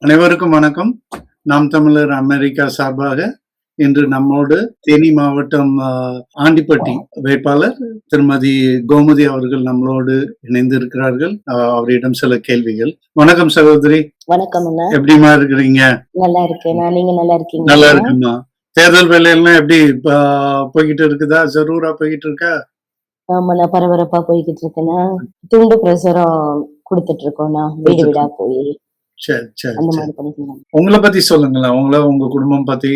அனைவருக்கும் வணக்கம். நாம் தமிழர் அமெரிக்கா சார்பாக இன்று நம்மோடு தேனி மாவட்டம் ஆண்டிப்பட்டி வேட்பாளர் திருமதி கோமதி அவர்கள் நம்மளோடு இணைந்திருக்கிறார்கள். அவரிடம் சில கேள்விகள். வணக்கம் சகோதரி. வணக்கம். எப்படிமா இருக்கிறீங்க? நல்லா இருக்கேன். நீங்க நல்லா இருக்கீங்க? நல்லா இருக்குமா. தேர்தல் வேலையெல்லாம் எப்படி போய்கிட்டு இருக்குதா? ஜரூரா போய்கிட்டு இருக்கா? ஆமா, நான் பரபரப்பா போய்கிட்டு இருக்கேன்னா, துண்டு பிரசுரம் கொடுத்துட்டு இருக்கோம்னா, வீடு வீடா போய் சரி சரி அந்த சரி. மாதிரி பண்ணிக்கலாம். உங்களை பத்தி சொல்லுங்களேன். உங்க குடும்பம் பத்தி,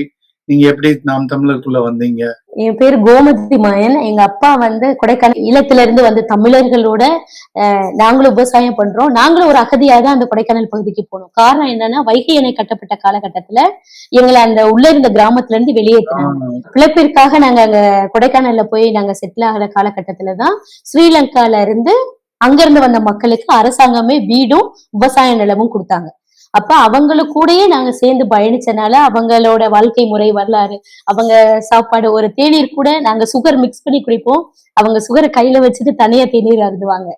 நீங்க எப்படி நாம் தமிழருக்குள்ள வந்தீங்க? என் பேரு கோமதி மாயன். எங்க அப்பா கொடைக்கானல் ஈழத்துல இருந்து வந்து தமிழர்களோட நாங்களும் விவசாயம் பண்றோம். நாங்களும் ஒரு அகதியா தான் அந்த கொடைக்கானல் பகுதிக்கு போனோம். காரணம் என்னன்னா, வைகை அணை கட்டப்பட்ட காலகட்டத்துல எங்களை அந்த உள்ள இருந்த கிராமத்துல இருந்து வெளியேற்றினாங்க. பிழைப்பிற்காக நாங்க அங்க கொடைக்கானல்ல போய் நாங்க செட்டில் ஆகிற காலகட்டத்துலதான் ஸ்ரீலங்கால இருந்து அங்கிருந்து வந்த மக்களுக்கு அரசாங்கமே வீடும் விவசாய நிலமும் கொடுத்தாங்க. அப்ப அவங்களுக்கு கூடயே நாங்க சேர்ந்து பயணிச்சனால அவங்களோட வாழ்க்கை முறை வரலாறு, அவங்க சாப்பாடு, ஒரு தேநீர் கூட நாங்க சுகர் மிக்ஸ் பண்ணி குடிப்போம். அவங்க சுகரை கையில வச்சுட்டு தனியா தேநீர் அருந்துவாங்க.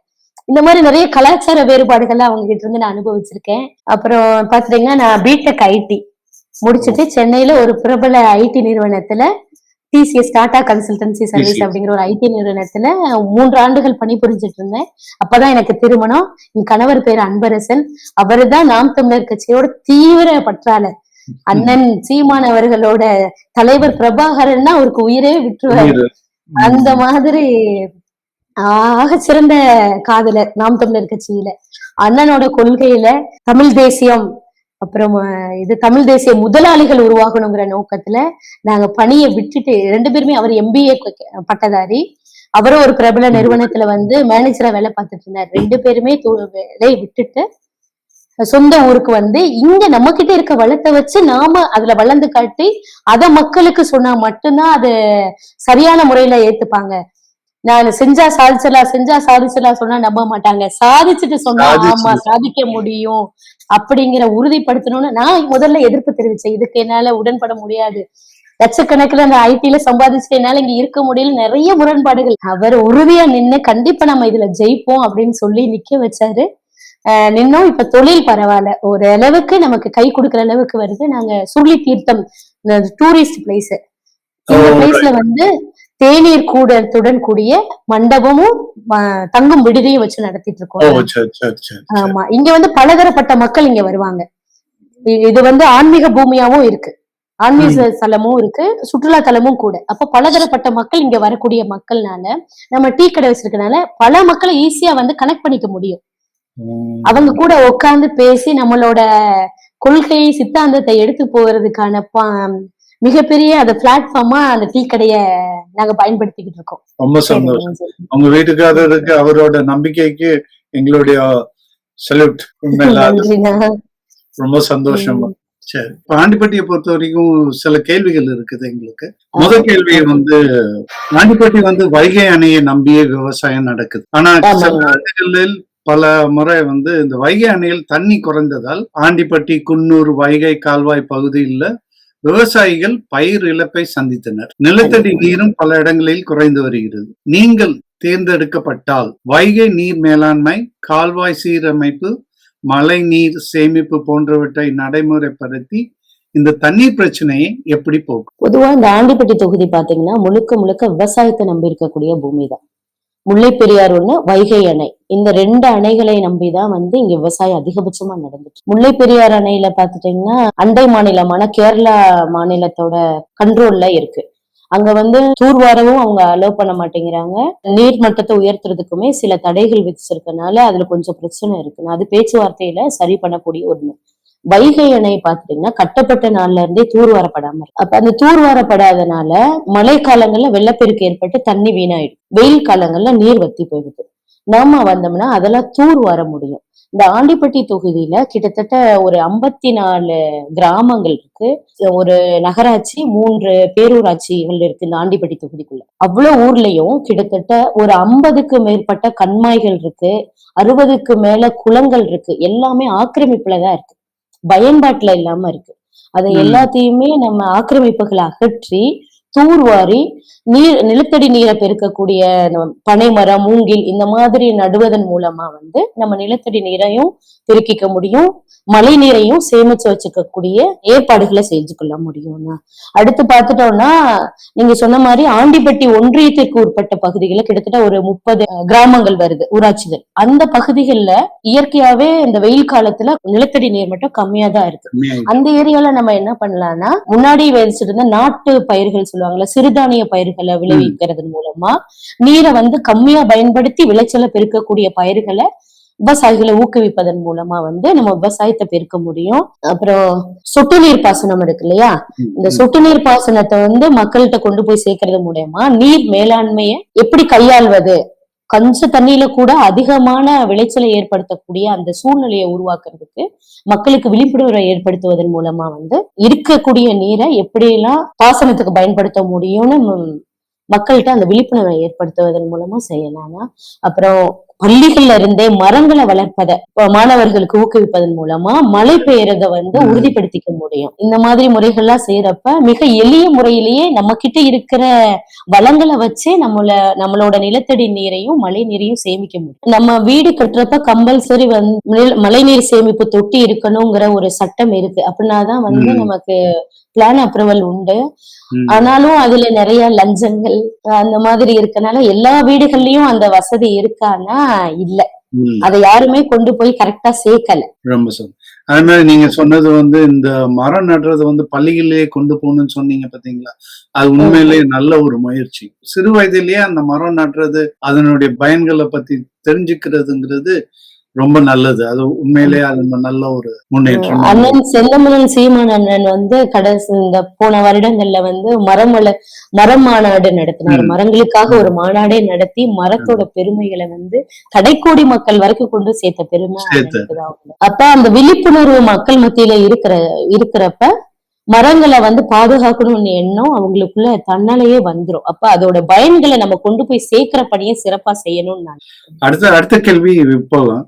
இந்த மாதிரி நிறைய கலாச்சார வேறுபாடுகள்லாம் அவங்க கிட்ட இருந்து நான் அனுபவிச்சிருக்கேன். அப்புறம் பாத்தீங்கன்னா, நான் பிடெக் ஐடி முடிச்சுட்டு சென்னையில ஒரு பிரபல ஐடி நிறுவனத்துல டிசிஎஸ் டாடா கன்சல்டன்சி சர்வீஸ் அப்படிங்கிற ஒரு ஐடி நிறுவனத்துல 3 ஆண்டுகள் பணிபுரிஞ்சிட்டு இருந்தேன். அப்பதான் எனக்கு திருமணம். என் கணவர் பேர் அன்பரசன். அவருதான் நாம் தமிழர் கட்சியோட தீவிர பற்றாளர். அண்ணன் சீமான் அவர்களோட தலைவர் பிரபாகரன் தான் அவருக்கு உயிரே விட்டுருவாரு. அந்த மாதிரி ஆக சிறந்த காதலர் நாம் தமிழர் கட்சியில. அண்ணனோட கொள்கையில தமிழ் தேசியம், அப்புறம் இது தமிழ் தேசிய முதலாளிகள் உருவாகணுங்கிற நோக்கத்துல நாங்க பணியை விட்டுட்டு 2 பேருமே, அவர் எம்பிஏ பட்டதாரி, அவரும் ஒரு பிரபல நிறுவனத்துல மேனேஜரா வேலை பார்த்துட்டு இருந்தார். 2 பேருமே வேலையை விட்டுட்டு சொந்த ஊருக்கு இங்க நம்ம கிட்ட இருக்க வளத்தை வச்சு நாம அதுல வளர்ந்து காட்டி அத மக்களுக்கு சொன்னா மட்டும்தான் அது சரியான முறையில ஏத்துப்பாங்க. நான் செஞ்சா சாதிச்சலாம் சொன்னா நம்ப மாட்டாங்க. சாதிச்சுட்டு சொன்னா ஆமா சாதிக்க முடியும் அப்படிங்கிற உறுதிப்படுத்தணும்னு நான் முதல்ல எதிர்ப்பு தெரிவிச்சேன். இதுக்கு என்னால உடன்பட முடியாது. லட்சக்கணக்கில் அந்த ஐடில சம்பாதிச்சுட்டு என்னால இங்க இருக்க முடியல, நிறைய முரண்பாடுகள். அவர் உறுதியா நின்று கண்டிப்பா நம்ம இதுல ஜெயிப்போம் அப்படின்னு சொல்லி நிக்க வச்சாரு. நின்னோம். இப்ப தொழில் பரவாயில்ல, ஒரு அளவுக்கு நமக்கு கை கொடுக்குற அளவுக்கு வருது. நாங்க சுருளி தீர்த்தம் டூரிஸ்ட் பிளேஸ், இந்த பிளேஸ்ல தேநீர் கூடத்துடன் கூடிய மண்டபமும் தங்கும் விடுதியும் வச்சு நடத்திட்டு இருக்கோம். ஆமா, இங்க பலதரப்பட்ட மக்கள் இங்க வருவாங்க. இது ஆன்மீக பூமியாவும் இருக்கு, ஆன்மீக ஸ்தலமும் இருக்கு, சுற்றுலா தலமும் கூட. அப்ப பலதரப்பட்ட மக்கள் இங்க வரக்கூடிய மக்கள்னால நம்ம டீ கடை வச்சிருக்கனால பல மக்களை ஈஸியா கனெக்ட் பண்ணிக்க முடியும். அவங்க கூட உட்கார்ந்து பேசி நம்மளோட கொள்கை சித்தாந்தத்தை எடுத்து போகிறதுக்கான மிகப்பெரிய அந்த பிளாட்ஃபார்மா அந்த டீ கடைய நாங்க பயன்படுத்திக்கிட்டு இருக்கோம். ரொம்ப சந்தோஷம். உங்க வீட்டுக்காரருக்கு அவரோட நம்பிக்கைக்கு எங்களுடைய சல்யூட். ரொம்ப சந்தோஷம். சரி, ஆண்டிப்பட்டியை பொறுத்த வரைக்கும் சில கேள்விகள் இருக்குது எங்களுக்கு. முதல் கேள்வி ஆண்டிப்பட்டி வைகை அணையை நம்பியே விவசாயம் நடக்குது. ஆனா சில ஆண்டுகளில் பல முறை இந்த வைகை அணையில் தண்ணி குறைந்ததால் ஆண்டிப்பட்டி, குன்னூர், வைகை கால்வாய் பகுதியில் விவசாயிகள் பயிர் இழப்பை சந்தித்தனர். நிலத்தடி நீரும் பல இடங்களில் குறைந்து வருகிறது. நீங்கள் தேர்ந்தெடுக்கப்பட்டால் வைகை நீர் மேலாண்மை, கால்வாய் சீரமைப்பு, மழை நீர் சேமிப்பு போன்றவற்றை நடைமுறைப்படுத்தி இந்த தண்ணீர் பிரச்சனையை எப்படி போகும்? பொதுவா இந்த ஆண்டிப்பட்டி தொகுதி பாத்தீங்கன்னா முழுக்க முழுக்க விவசாயத்தை நம்பி இருக்கக்கூடிய பூமி தான். முல்லை பெரியார் ஒண்ணு, வைகை அணை, இந்த 2 அணைகளை நம்பிதான் இங்க விவசாயம் அதிகபட்சமா நடந்துச்சு. முல்லை பெரியார் அணையில பாத்துட்டீங்கன்னா அண்டை மாநிலமான கேரளா மாநிலத்தோட கண்ட்ரோல்ல இருக்கு. அங்க தூர்வாரவும் அவங்க அலோவ் பண்ண மாட்டேங்கிறாங்க. நீர் மட்டத்தை உயர்த்துறதுக்குமே சில தடைகள் விதிச்சிருக்கனால அதுல கொஞ்சம் பிரச்சனை இருக்கு. அது பேச்சுவார்த்தையில சரி பண்ணக்கூடிய ஒண்ணு. வைகை அணை பாத்துட்டீங்கன்னா கட்டப்பட்ட நாள்ல இருந்தே தூர்வாரப்படாம இருக்கு. அப்ப அந்த தூர்வாரப்படாதனால மழை காலங்கள்ல வெள்ளப்பெருக்கு ஏற்பட்டு தண்ணி வீணாயிடும், வெயில் காலங்கள்ல நீர் வத்தி போயிடுது. நாம வந்தோம்னா அதெல்லாம் தூர்வார முடியும். இந்த ஆண்டிப்பட்டி தொகுதியில கிட்டத்தட்ட ஒரு 54 கிராமங்கள் இருக்கு, ஒரு நகராட்சி, 3 பேரூராட்சிகள் இருக்கு இந்த ஆண்டிப்பட்டி தொகுதிக்குள்ள. அவ்வளவு ஊர்லயும் கிட்டத்தட்ட ஒரு 50க்கு மேற்பட்ட கண்மாய்கள் இருக்கு, 60க்கு மேல குளங்கள் இருக்கு. எல்லாமே ஆக்கிரமிப்புலதான் இருக்கு, பயன்பாட்டுல இல்லாம இருக்கு. அதை எல்லாத்தையுமே நம்ம ஆக்கிரமிப்புகளை அகற்றி தூர்வாரி நிலத்தடி நீரை பெருக்கக்கூடிய பனை மரம், மூங்கில் இந்த மாதிரி நடுவதன் மூலமா வந்து நம்ம நிலத்தடி நீரையும் பெருக்கிக்க முடியும், மழை நீரையும் சேமிச்சு வச்சுக்கக்கூடிய ஏற்பாடுகளை செஞ்சு கொள்ள முடியும்னா. அடுத்து பார்த்துட்டோம்னா, நீங்க சொன்ன மாதிரி ஆண்டிப்பட்டி ஒன்றியத்திற்கு உட்பட்ட பகுதிகளில் கிட்டத்தட்ட ஒரு 30 கிராமங்கள் வருது, ஊராட்சிகள். அந்த பகுதிகளில் இயற்கையாவே இந்த வெயில் காலத்துல நிலத்தடி நீர் மட்டும் கம்மியா தான் இருக்கு. அந்த ஏரியால நம்ம என்ன பண்ணலாம்னா, முன்னாடி விதைச்சிருந்த நாட்டு பயிர்கள் சொல்லுவாங்கல்ல, சிறுதானிய பயிர்களை விளைவிக்கிறது மூலமா நீரை வந்து கம்மியா பயன்படுத்தி விளைச்சலை பெருக்கக்கூடிய பயிர்களை விவசாயிகளை ஊக்குவிப்பதன் மூலமா வந்து நம்ம விவசாயத்தை பெருக்க முடியும். அப்புறம் சொட்டு நீர் பாசனம் இருக்கு இல்லையா, இந்த சொட்டு நீர் பாசனத்தை வந்து மக்கள்கிட்ட கொண்டு போய் சேர்க்கறது மூலமா நீர் மேலாண்மையை எப்படி கையாள்வது, கொஞ்ச தண்ணியில கூட அதிகமான விளைச்சலை ஏற்படுத்தக்கூடிய அந்த சூழ்நிலையை உருவாக்குறதுக்கு மக்களுக்கு விழிப்புணர்வை ஏற்படுத்துவதன் மூலமா வந்து இருக்கக்கூடிய நீரை எப்படியெல்லாம் பாசனத்துக்கு பயன்படுத்த முடியும்னு மக்கள்கிட்ட அந்த விழிப்புணர்வை ஏற்படுத்துவதன் மூலமா செய்யலாம்னா. அப்புறம் பள்ளிகள்ல இருந்தே மரங்களை வளர்ப்பதை மாணவர்களுக்கு ஊக்குவிப்பதன் மூலமா மழை பெய்யறத வந்து உறுதிப்படுத்திக்க முடியும். இந்த மாதிரி முறைகள்லாம் செய்யறப்ப மிக எளிய முறையிலேயே நம்ம கிட்ட இருக்கிற வளங்களை வச்சே நம்மளோட நிலத்தடி நீரையும் மழை நீரையும் சேமிக்க முடியும். நம்ம வீடு கட்டுறப்ப கம்பல்சரி வந்து மழைநீர் சேமிப்பு தொட்டி இருக்கணுங்கிற ஒரு சட்டம் இருக்கு. அப்படின்னாதான் வந்து நமக்கு பிளான் அப்ரூவல் உண்டு. ஆனாலும் அதுல நிறைய லஞ்சங்கள் அந்த மாதிரி இருக்கனால எல்லா வீடுகள்லயும் அந்த வசதி இருக்கான்னா இல்ல, அதை யாருமே கொண்டு போய் கரெக்டா சேர்க்கல. ரொம்ப சரி. அதே மாதிரி நீங்க சொன்னது வந்து இந்த மரம் நடுறது வந்து பள்ளிகளிலேயே கொண்டு போகணும்னு சொன்னீங்க பாத்தீங்களா, அது உண்மையிலேயே நல்ல ஒரு முயற்சி. சிறு வயதிலேயே அந்த மரம் நடுறது அதனுடைய பயன்களை பத்தி தெரிஞ்சுக்கிறதுங்கிறது ரொம்ப நல்லது. அது உண்மையிலேயே அது நல்ல ஒரு முன்னேற்றம். அண்ணன் செந்தமிழன் சீமான் அண்ணன் வந்து கடைசி இந்த போன வருடங்கள்ல வந்து மரம் மாநாடு நடத்தினார். மரங்களுக்காக ஒரு மாநாடே நடத்தி மரத்தோட பெருமைகளை வந்து கடைக்கோடி மக்கள் வரைக்கும் கொண்டு சேர்த்த பெருமை. அப்ப அந்த விழிப்புணர்வு மக்கள் மத்தியில இருக்கிறப்ப மரங்களை வந்து பாதுகாக்கணும்னு எண்ணம் அவங்களுக்குள்ள தன்னாலேயே வந்துரும். அப்ப அதோட பயன்களை நம்ம கொண்டு போய் சேர்க்கிற பணியை சிறப்பா செய்யணும்னு நான். அடுத்த கேள்வி போகலாம்.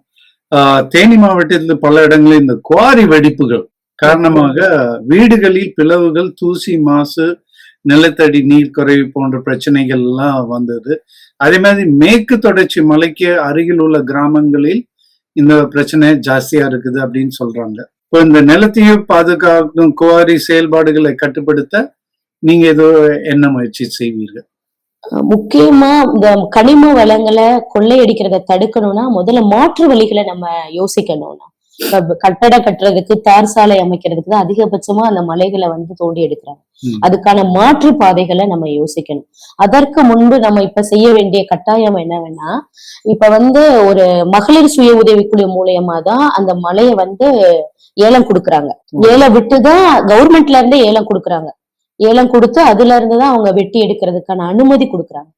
தேனி மாவட்டத்தில் பல இடங்களில் இந்த குவாரி வெடிப்புகள் காரணமாக வீடுகளில் பிளவுகள், தூசி, மாசு, நிலத்தடி நீர் குறைவு போன்ற பிரச்சனைகள் எல்லாம் வந்தது. அதே மாதிரி மேற்கு தொடர்ச்சி மலைக்கு அருகில் உள்ள கிராமங்களில் இந்த பிரச்சனை ஜாஸ்தியா இருக்குது அப்படின்னு சொல்றாங்க. இப்போ இந்த நிலத்தையும் பாதுகாக்கும் குவாரி செயல்பாடுகளை கட்டுப்படுத்த நீங்க ஏதோ என்ன முயற்சி செய்வீர்கள்? முக்கியமா இந்த கனிம வளங்களை கொள்ளையடிக்கிறத தடுக்கணும்னா முதல்ல மாற்று வழிகளை நம்ம யோசிக்கணும்னா, கட்டடம் கட்டுறதுக்கு, தார் சாலை அமைக்கிறதுக்கு தான் அதிகபட்சமா அந்த மலைகளை வந்து தோண்டி எடுக்கிறாங்க. அதுக்கான மாற்று பாதைகளை நம்ம யோசிக்கணும். அதற்கு முன்பு நம்ம இப்ப செய்ய வேண்டிய கட்டாயம் என்னவென்னா, இப்ப வந்து ஒரு மகளிர் சுய உதவிக்குழு மூலியமா தான் அந்த மலையை வந்து ஏலம் கொடுக்குறாங்க. ஏலம் விட்டுதான் கவர்மெண்ட்ல இருந்தே ஏலம் கொடுக்குறாங்க. ஏலம் கொடுத்து அதுல இருந்துதான் அவங்க வெட்டி எடுக்கிறதுக்கான அனுமதி கொடுக்குறாங்க.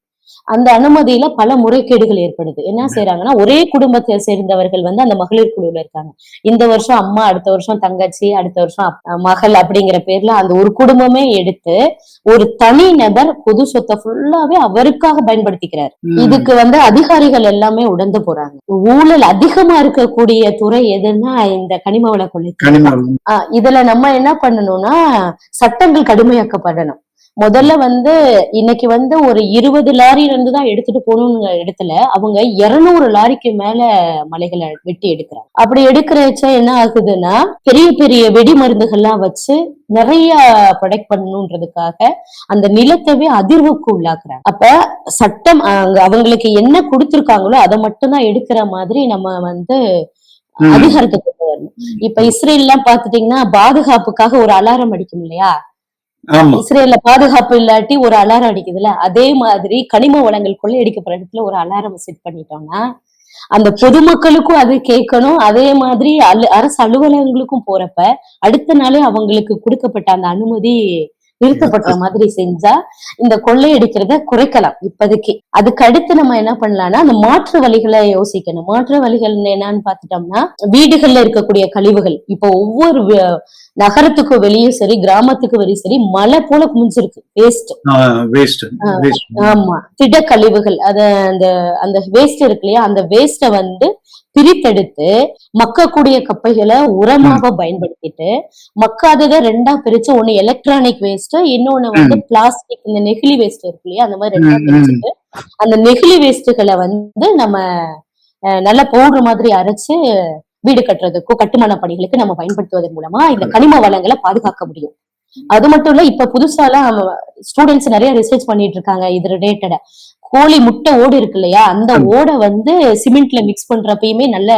அந்த அனுமதியில பல முறைகேடுகள் ஏற்படுது. என்ன செய்யறாங்கன்னா, ஒரே குடும்பத்தை சேர்ந்தவர்கள் வந்து அந்த மகளிர் குழுல இருக்காங்க. இந்த வருஷம் அம்மா, அடுத்த வருஷம் தங்கச்சி, அடுத்த வருஷம் மகள் அப்படிங்கிற பேர்ல அந்த ஒரு குடும்பமே எடுத்து ஒரு தனி நபர் பொது சொத்தை ஃபுல்லாவே அவருக்காக பயன்படுத்திக்கிறார். இதுக்கு வந்து அதிகாரிகள் எல்லாமே உடந்து போறாங்க. ஊழல் அதிகமா இருக்கக்கூடிய துறை எதுன்னா இந்த கனிம வள கொள்ளை. இதுல நம்ம என்ன பண்ணணும்னா, சட்டங்கள் கடுமையாக்கப்படணும். முதல்ல வந்து இன்னைக்கு வந்து ஒரு 20 லாரியில இருந்து தான் எடுத்துட்டு போகணுங்கிற இடத்துல அவங்க 200 லாரிக்கு மேல மலைகளை வெட்டி எடுக்கிறாங்க. அப்படி எடுக்கிறச்ச என்ன ஆகுதுன்னா, பெரிய பெரிய வெடி மருந்துகள்லாம் வச்சு நிறைய ப்ரொடெக்ட் பண்ணணுன்றதுக்காக அந்த நிலத்தவே அதிர்வுக்கு உள்ளாக்குறாங்க. அப்ப சட்டம் அவங்களுக்கு என்ன கொடுத்திருக்காங்களோ அதை மட்டும்தான் எடுக்கிற மாதிரி நம்ம வந்து அதிகாரத்தை கொண்டு வரணும். இப்ப இஸ்ரேல் எல்லாம் பாத்துட்டீங்கன்னா பாதுகாப்புக்காக ஒரு அலாரம் அடிக்கும் இல்லையா, இஸ்ரேல்ல பாதுகாப்பு இல்லாட்டி ஒரு அலாரம் அடிக்குதுல்ல, அதே மாதிரி கனிம வளங்கள் கொள்ளையடிக்கப்படுற இடத்துல ஒரு அலாரம் செட் பண்ணிட்டோம்னா அந்த பொதுமக்களுக்கும் அது கேட்கணும். அதே மாதிரி அரசு அலுவலகங்களுக்கும் போறப்ப அடுத்த நாளே அவங்களுக்கு கொடுக்கப்பட்ட அந்த அனுமதி நிறுத்தப்படுற மாதிரி செஞ்சா இந்த கொள்ளையடிக்கிறத குறைக்கலாம் இப்போதைக்கு. அதுக்கு அடுத்து நம்ம என்ன பண்ணலாம்னா, அந்த மாற்று வழிகளை யோசிக்கணும். மாற்று வழிகள் என்னன்னு பாத்துட்டோம்னா, வீடுகள்ல இருக்கக்கூடிய கழிவுகள் இப்போ ஒவ்வொரு நகரத்துக்கும் வெளியும் சரி, கிராமத்துக்கு வெளியும் சரி, மலை போல குமிஞ்சிருக்கு வேஸ்ட். ஆமா, திட கழிவுகள். அந்த வேஸ்ட் இருக்கு இல்லையா, அந்த வேஸ்ட வந்து பிரித்தெடுத்து மக்கக்கூடிய கப்பைகளை உரமாக பயன்படுத்திட்டு மக்காததை ரெண்டா பிரிச்சு ஒண்ணு எலக்ட்ரானிக் வேஸ்ட், இன்னொன்னு வந்து பிளாஸ்டிக், இந்த நெகிழி வேஸ்ட் இருக்கு இல்லையா, அந்த மாதிரி ரெண்டா பிரிச்சுட்டு அந்த நெகிழி வேஸ்ட்டுகளை வந்து நம்ம நல்ல பவுடர் மாதிரி அரைச்சு வீடு கட்டுறதுக்கோ கட்டுமான பணிகளுக்கு நம்ம பயன்படுத்துவதன் மூலமா இந்த கனிம வளங்களை பாதுகாக்க முடியும். அது மட்டும் இல்ல, இப்ப புதுசாலாம் ஸ்டூடெண்ட்ஸ் நிறைய ரிசர்ச் பண்ணிட்டு இருக்காங்க இது ரிலேட்டடா. கோழி முட்டை ஓடு இருக்கு இல்லையா, அந்த ஓடை வந்து சிமெண்ட்ல மிக்ஸ் பண்றப்பயுமே நல்ல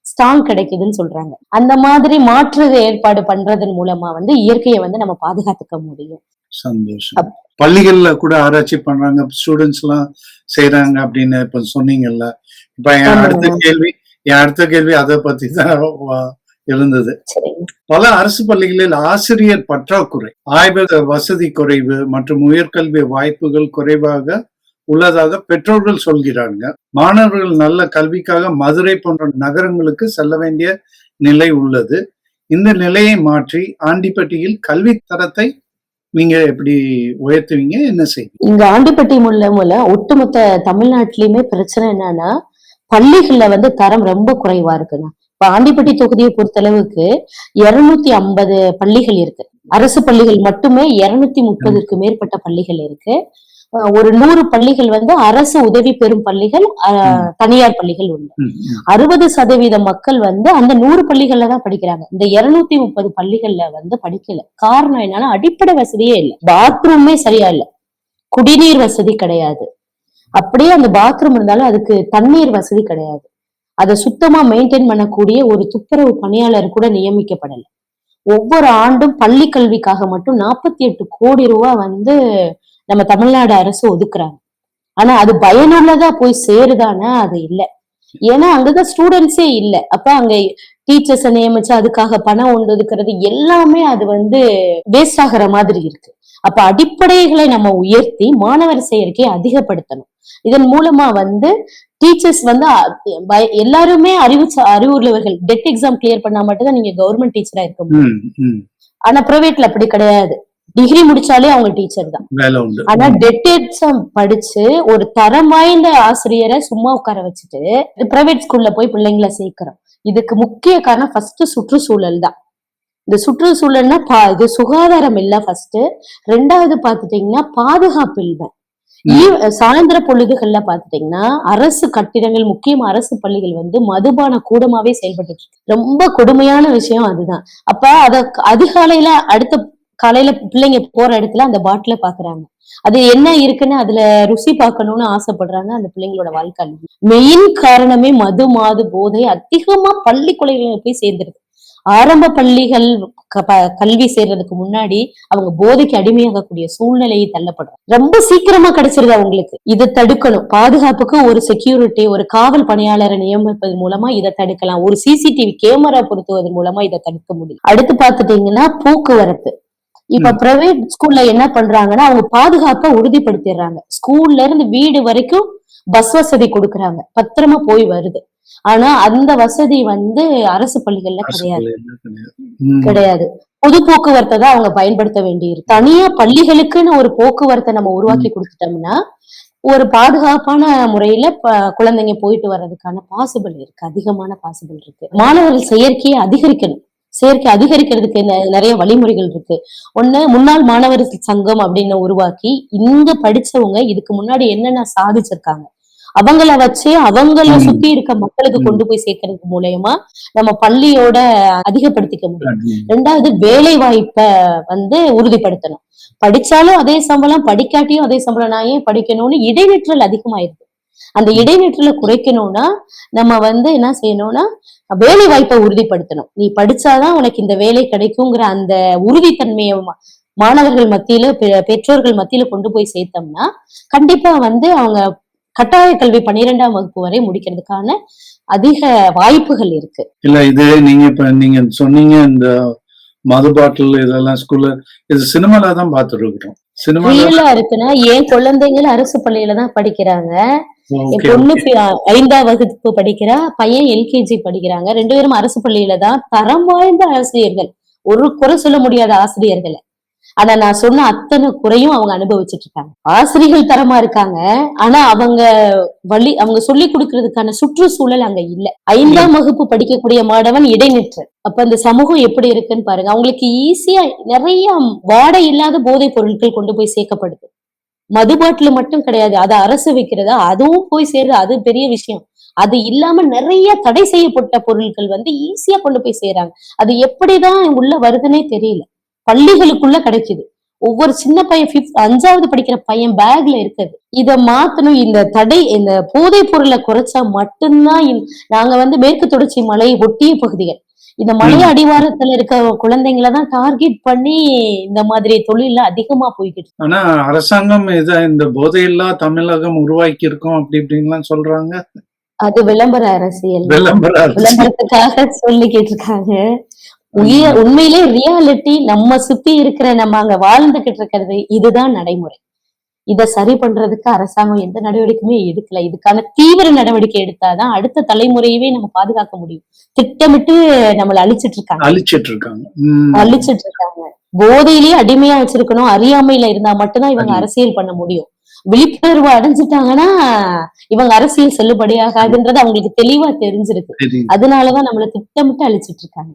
ஸ்ட்ராங் கிடைக்குதுன்னு சொல்றாங்க. அந்த மாதிரி மாற்று ஏற்பாடு பண்றதன் மூலமா வந்து இயற்கையை வந்து நம்ம பாதுகாத்துக்க முடியும். சந்தோஷம். பள்ளிகள்ல கூட ஆராய்ச்சி பண்றாங்க, ஸ்டூடெண்ட்ஸ் எல்லாம் செய்யறாங்க அப்படின்னு இப்ப சொன்னீங்கல்ல. இப்ப என் அடுத்த கேள்வி அதை பத்தி தான் இருந்தது. பல அரசு பள்ளிகளில் ஆசிரியர் பற்றாக்குறை, ஆய்வக வசதி குறைவு மற்றும் உயர்கல்வி வாய்ப்புகள் குறைவாக உள்ளதாக பெற்றோர்கள் சொல்கிறாங்க. மாணவர்கள் நல்ல கல்விக்காக மதுரை போன்ற நகரங்களுக்கு செல்ல வேண்டிய நிலை உள்ளது. இந்த நிலையை மாற்றி ஆண்டிப்பட்டியில் கல்வி தரத்தை நீங்க எப்படி உயர்த்துவீங்க, என்ன செய்வீங்க? இங்க ஆண்டிப்பட்டி மூலம் ஒட்டுமொத்த தமிழ்நாட்டிலயுமே பிரச்சனை என்னன்னா, பள்ளிகள்ல வந்து தரம் ரொம்ப குறைவா இருக்குங்க. இப்ப ஆண்டிப்பட்டி தொகுதியை பொறுத்த அளவுக்கு 250 பள்ளிகள் இருக்கு. அரசு பள்ளிகள் மட்டுமே 230க்கு மேற்பட்ட பள்ளிகள் இருக்கு. ஒரு 100 பள்ளிகள் வந்து அரசு உதவி பெறும் பள்ளிகள், தனியார் பள்ளிகள் உண்டு. 60% மக்கள் வந்து அந்த 100 பள்ளிகள்ல தான் படிக்கிறாங்க. இந்த 230 பள்ளிகள்ல வந்து படிக்கல. காரணம் என்னன்னா, அடிப்படை வசதியே இல்லை, பாத்ரூமே சரியா இல்லை, குடிநீர் வசதி கிடையாது. அப்படியே அந்த பாத்ரூம் இருந்தாலும் அதுக்கு தண்ணீர் வசதி கிடையாது. அதை சுத்தமா மெயின்டைன் பண்ணக்கூடிய ஒரு துப்புரவு பணியாளர் கூட நியமிக்கப்படல. ஒவ்வொரு ஆண்டும் பள்ளி கல்விக்காக மட்டும் 48 கோடி ரூபாய் வந்து நம்ம தமிழ்நாடு அரசு ஒதுக்குறாங்க. ஆனா அது பயனுள்ளதா போய் சேருதானா, அது இல்லை. ஏன்னா அங்கதான் ஸ்டூடெண்ட்ஸே இல்லை. அப்ப அங்க டீச்சர்ஸை நியமிச்சு அதுக்காக பணம் ஒதுக்குறது எல்லாமே அது வந்து வேஸ்ட் ஆகிற மாதிரி இருக்கு. அப்ப அடிப்படைகளை நம்ம உயர்த்தி மாணவர் சேர்க்கையை அதிகப்படுத்தணும். இதன் மூலமா வந்து டீச்சர்ஸ் வந்து எல்லாருமே அறிவுள்ளவர்கள். டெட் எக்ஸாம் கிளியர் பண்ணா மட்டும்தான் நீங்க கவர்மெண்ட் டீச்சரா இருக்க முடியும். ஆனா பிரைவேட்ல அப்படி கிடையாது. டிகிரி முடிச்சாலே அவங்க டீச்சர் தான். ஆனா டெட் எக்ஸாம் படிச்சு ஒரு தரம் வாய்ந்த ஆசிரியரை சும்மா உட்கார வச்சுட்டு பிரைவேட் ஸ்கூல்ல போய் பிள்ளைங்களை சேர்க்கிறோம். இதுக்கு முக்கிய காரணம் ஃபர்ஸ்ட் சுற்றுச்சூழல் தான். இந்த சுற்றுச்சூழல்னா இது சுகாதாரம் இல்ல ஃபர்ஸ்ட். ரெண்டாவது பாத்துட்டீங்கன்னா பாதுகாப்பு இல்லை. சாயந்தர பொழுதுகள்ல பாத்துட்டீங்கன்னா அரசு கட்டிடங்கள், முக்கியமா அரசு பள்ளிகள் வந்து மதுபான கூடமாவே செயல்பட்டு இருக்கு. ரொம்ப கொடுமையான விஷயம் அதுதான். அப்ப அத அதிகாலையில அடுத்த காலையில பிள்ளைங்க போற இடத்துல அந்த பாட்டில பாக்குறாங்க. அது என்ன இருக்குன்னு அதுல ருசி பார்க்கணும்னு ஆசைப்படுறாங்க. அந்த பிள்ளைங்களோட வாழ்க்கை மெயின் காரணமே மது, மாது, போதை அதிகமா பள்ளி கொலைகளை போய் சேர்ந்துருது. ஆரம்ப பள்ளிகள் கல்வி சேர்றதுக்கு முன்னாடி அவங்க போதைக்கு அடிமையாகக்கூடிய சூழ்நிலையை தள்ளப்படுறாங்க. ரொம்ப சீக்கிரமா கிடைச்சிருது அவங்களுக்கு. இதை தடுக்கணும். பாதுகாப்புக்கு ஒரு செக்யூரிட்டி, ஒரு காவல் பணியாளரை நியமிப்பது மூலமா இதை தடுக்கலாம். ஒரு சிசிடிவி கேமரா பொருத்துவதன் மூலமா இதை தடுக்க முடியும். அடுத்து பாத்துட்டீங்கன்னா போக்குவரத்து. இப்ப பிரைவேட் ஸ்கூல்ல என்ன பண்றாங்கன்னா, அவங்க பாதுகாப்பை உறுதிப்படுத்திடுறாங்க. ஸ்கூல்ல இருந்து வீடு வரைக்கும் பஸ் வசதி கொடுக்குறாங்க, பத்திரமா போய் வருது. ஆனா அந்த வசதி வந்து அரசு பள்ளிகள்ல கிடையாது. பொது போக்குவரத்தை தான் அவங்க பயன்படுத்த வேண்டியிருக்கு. தனியா பள்ளிகளுக்குன்னு ஒரு போக்குவரத்தை நம்ம உருவாக்கி கொடுத்துட்டோம்னா ஒரு பாதுகாப்பான முறையில குழந்தைங்க போயிட்டு வர்றதுக்கான பாசிபிள் இருக்கு, அதிகமான பாசிபிள் இருக்கு. மாணவர்கள் செயற்கையை அதிகரிக்கணும். சேர்க்கை அதிகரிக்கிறதுக்கு நிறைய வழிமுறைகள் இருக்கு. ஒண்ணு, முன்னாள் மாணவர் சங்கம் அப்படின்னு உருவாக்கி இங்க படிச்சவங்க இதுக்கு முன்னாடி என்னென்ன சாதிச்சிருக்காங்க அவங்கள வச்சு அவங்கள சுத்தி இருக்க மக்களுக்கு கொண்டு போய் சேர்க்கறது மூலயமா நம்ம பள்ளியோட அதிகப்படுத்திக்க முடியும். ரெண்டாவது, வேலை வாய்ப்பை வந்து உறுதிப்படுத்தணும். படிச்சாலும் அதே சம்பளம், படிக்காட்டியும் அதே சம்பளம், நான் ஏன் படிக்கணும்னு இடைநிற்றல் அதிகமாயிருது. அந்த இடைநிற்றலை குறைக்கணும்னா நம்ம வந்து என்ன செய்யணும்னா வேலை வாய்ப்பை உறுதிப்படுத்தணும். நீ படிச்சாதான் உனக்கு இந்த வேலை கிடைக்குங்கிற அந்த உறுதித்தன்மையை மாணவர்கள் மத்தியில, பெற்றோர்கள் மத்தியில கொண்டு போய் சேர்த்தோம்னா கண்டிப்பா வந்து அவங்க கட்டாய கல்வி 12ஆம் வகுப்பு வரை முடிக்கிறதுக்கான அதிக வாய்ப்புகள் இருக்கு. இல்ல, இது நீங்க சொன்னீங்க இந்த மது பாட்டில் இதெல்லாம் ஸ்கூல்ல, இது சினிமால தான் பார்த்துட்டு இருக்கிறோம். சினிமால இருக்குன்னா என் குழந்தைகள் அரசு பள்ளியில தான் படிக்கிறாங்க. என் பொண்ணு 5ஆம் வகுப்பு படிக்கிறா, பையன் எல்கேஜி படிக்கிறாங்க. 2 பேரும் அரசு பள்ளியில தான். தரம் வாய்ந்த ஆசிரியர்கள், ஒரு குறை சொல்ல முடியாத ஆசிரியர்களை. ஆனா நான் சொன்ன அத்தனை குறையும் அவங்க அனுபவிச்சுட்டு இருக்காங்க. ஆசிரியர்கள் தரமா இருக்காங்க, ஆனா அவங்க சொல்லி கொடுக்கறதுக்கான சுற்றுச்சூழல் அங்க இல்ல. 5ஆம் வகுப்பு படிக்கக்கூடிய மாணவன் இடைநிற்றல். அப்ப அந்த சமூகம் எப்படி இருக்குன்னு பாருங்க. அவங்களுக்கு ஈஸியா நிறைய வாடை இல்லாத போதைப் பொருட்கள் கொண்டு போய் சேர்க்கப்படுது. மதுபாட்டில மட்டும் கிடையாது, அதை அரசு வைக்கிறதா, அதுவும் போய் சேருது, அது பெரிய விஷயம். அது இல்லாம நிறைய தடை செய்யப்பட்ட பொருட்கள் ஈஸியா கொண்டு போய் சேர்றாங்க. அது எப்படிதான் உள்ள வருதுன்னே தெரியல. பள்ளிகளுக்குள்ள கிடைக்குது. ஒவ்வொரு சின்ன பையன் 5வது படிக்கிற பையன் பேக்ல இருக்குது. இத மாத்தணும். இந்த போதைப் பொருளை குறைச்சா மட்டும்தான் நாங்க மேற்கு தொடர்ச்சி மலை ஒட்டிய பகுதிகள், இந்த மலை அடிவாரத்துல இருக்க குழந்தைங்களை தான் டார்கெட் பண்ணி இந்த மாதிரி தொழில அதிகமா போய்கிட்டு. ஆனா அரசாங்கம் இந்த போதையில்லா தமிழகம் உருவாக்கி இருக்கோம் அப்படி இப்படின்லாம் சொல்றாங்க. அது விளம்பர அரசியல், விளம்பரத்துக்காக சொல்லிக்கிட்டு இருக்காங்க. உண்மையிலே ரியாலிட்டி நம்ம சுத்தி இருக்கிற, நம்ம அங்க வாழ்ந்துகிட்டு இருக்கிறது இதுதான் நடைமுறை. இத சரி பண்றதுக்கு அரசாங்கம் எந்த நடவடிக்கையுமே எடுக்கல. இதுக்கான தீவிர நடவடிக்கை எடுத்தாதான் அடுத்த தலைமுறையவே நம்ம பாதுகாக்க முடியும். திட்டமிட்டு நம்மள அழிச்சிட்டு இருக்காங்க. போதையிலேயே அடிமையா வச்சிருக்கணும், அறியாமையில இருந்தா மட்டும்தான் இவங்க அரசியல் பண்ண முடியும். விழிப்புணர்வு அடைஞ்சிட்டாங்கன்னா இவங்க அரசியல் செல்லுபடியாகாதுன்றது அவங்களுக்கு தெளிவா தெரிஞ்சிருக்கு. அதனாலதான் நம்மள திட்டமிட்டு அழிச்சிட்டு இருக்காங்க.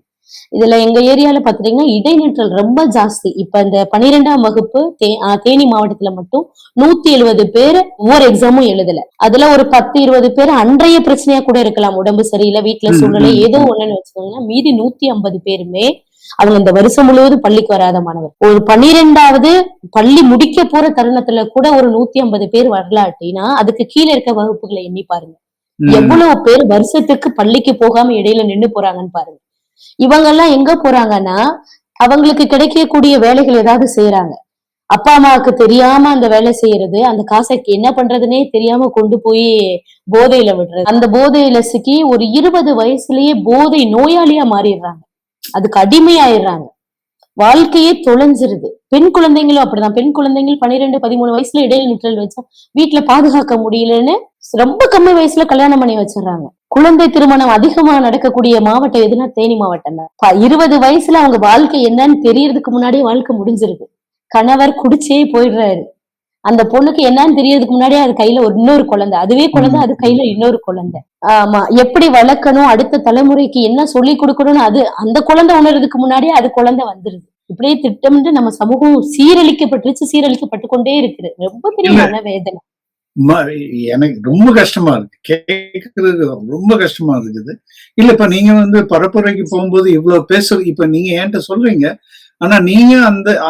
இதுல எங்க ஏரியால பாத்தீங்கன்னா இடைநிற்றல் ரொம்ப ஜாஸ்தி. இப்ப இந்த 12ஆம் வகுப்பு தேனி மாவட்டத்துல மட்டும் 170 பேர் ஒவ்வொரு எக்ஸாமும் எழுதல. அதுல ஒரு 10-20 பேர் அன்றைய பிரச்சனையா கூட இருக்கலாம், உடம்பு சரியில்லை, வீட்டுல சூழ்நிலை ஏதோ ஒண்ணுன்னு வச்சுக்கோங்கன்னா. மீதி 150 பேருமே அவங்க இந்த வருஷம் முழுவதும் பள்ளிக்கு வராத மாணவர். ஒரு 12வது பள்ளி முடிக்க போற தருணத்துல கூட ஒரு 150 பேர் வரலாட்டினா அதுக்கு கீழே இருக்க வகுப்புகளை எண்ணி பாருங்க. எவ்வளவு பேர் வருஷத்துக்கு பள்ளிக்கு போகாம இடையில நின்னு போறாங்கன்னு பாருங்க. இவங்க எல்லாம் எங்க போறாங்கன்னா அவங்களுக்கு கிடைக்கக்கூடிய வேலைகள் ஏதாவது செய்யறாங்க. அப்பா அம்மாவுக்கு தெரியாம அந்த வேலை செய்யறது, அந்த காசைக்கு என்ன பண்றதுன்னே தெரியாம கொண்டு போய் போதையில விடுறது. அந்த போதையில சிக்கி ஒரு 20 வயசுலயே போதை நோயாளியா மாறிடுறாங்க, அதுக்கு அடிமையாயிடுறாங்க, வாழ்க்கையே தொலைஞ்சிருது. பெண் குழந்தைங்களும் அப்படிதான். பெண் குழந்தைகள் 12-13 வயசுல இடையில நிற்றல் வச்சா வீட்டுல பாதுகாக்க முடியலன்னு ரொம்ப கம்மி வயசுல கல்யாணம் பண்ணி வச்சிடறாங்க. குழந்தை திருமணம் அதிகமா நடக்கக்கூடிய மாவட்டம் எதுனா தேனி மாவட்டம் தான். 20 வயசுல அவங்க வாழ்க்கை என்னன்னு தெரியறதுக்கு முன்னாடியே வாழ்க்கை முடிஞ்சிருது. கணவர் குடிச்சே போயிடுறாரு. அந்த பொண்ணுக்கு என்னன்னு தெரியறதுக்கு முன்னாடியே அது கையில இன்னொரு குழந்தை, அதுவே குழந்தை, அது கையில இன்னொரு குழந்தை. ஆமா, எப்படி வளர்க்கணும், அடுத்த தலைமுறைக்கு என்ன சொல்லி கொடுக்கணும்னு அந்த குழந்தை உணர்றதுக்கு முன்னாடியே அது குழந்தை வந்துருது. இப்படியே திட்டமிட்டு நம்ம சமூகம் சீரழிக்கப்பட்டு கொண்டே இருக்குது. ரொம்ப பெரிய மனவேதனை. எனக்கு ரொம்ப கஷ்டமா இருக்கு, கேட்கறது ரொம்ப கஷ்டமா இருக்குது. இல்ல இப்ப நீங்க பரப்புரைக்கு போகும்போது இவ்வளவு இப்ப நீங்க என்கிட்ட சொல்றீங்க, ஆனா நீங்க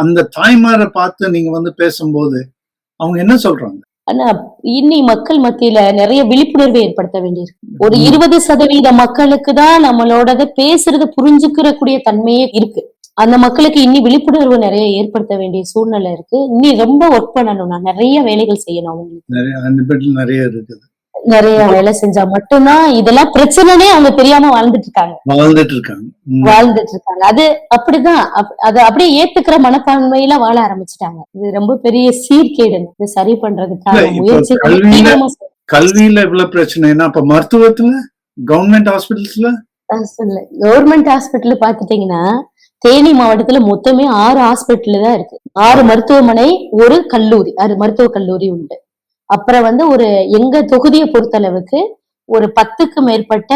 அந்த தாய்மாரை பார்த்து நீங்க பேசும்போது அவங்க என்ன சொல்றாங்க? ஆனா இன்னி மக்கள் மத்தியில நிறைய விழிப்புணர்வு ஏற்படுத்த வேண்டியிருக்கு. ஒரு 20% மக்களுக்கு தான் நம்மளோட பேசுறது புரிஞ்சுக்கிற கூடிய தன்மையே இருக்கு. அந்த மக்களுக்கு இன்னி விழிப்புணர்வு நிறைய ஏற்படுத்த வேண்டிய சூழ்நிலை இருக்கு. இன்னி ரொம்ப ஒர்க் பண்ணணும், நான் நிறைய வேலைகள் செய்யணும். அவங்களுக்கு நிறைய இருக்குது. நிறைய வேலை செஞ்சா மட்டும்தான் இதெல்லாம் பிரச்சனைனே அவங்க தெரியாம வாழ்ந்துட்டு இருக்காங்க. அது அப்படிதான், அது அப்படியே ஏத்துக்கிற மனப்பான்மையில வாழ ஆரம்பிச்சுட்டாங்க. இது ரொம்ப பெரிய சீர்கேடு. இது சரி பண்றதுக்கான முயற்சி. கல்வியில இவ்வளவு பிரச்சனைனா அப்ப மருத்துவத்துல கவர்மெண்ட் ஹாஸ்பிட்டல் பாத்துட்டீங்கன்னா தேனி மாவட்டத்துல மொத்தமே 6 ஹாஸ்பிட்டல் தான் இருக்கு. 6 மருத்துவமனை, ஒரு கல்லூரி, 6 மருத்துவக் கல்லூரி உண்டு. அப்புறம் ஒரு எங்க தொகுதியை பொறுத்தளவுக்கு ஒரு 10க்கு மேற்பட்ட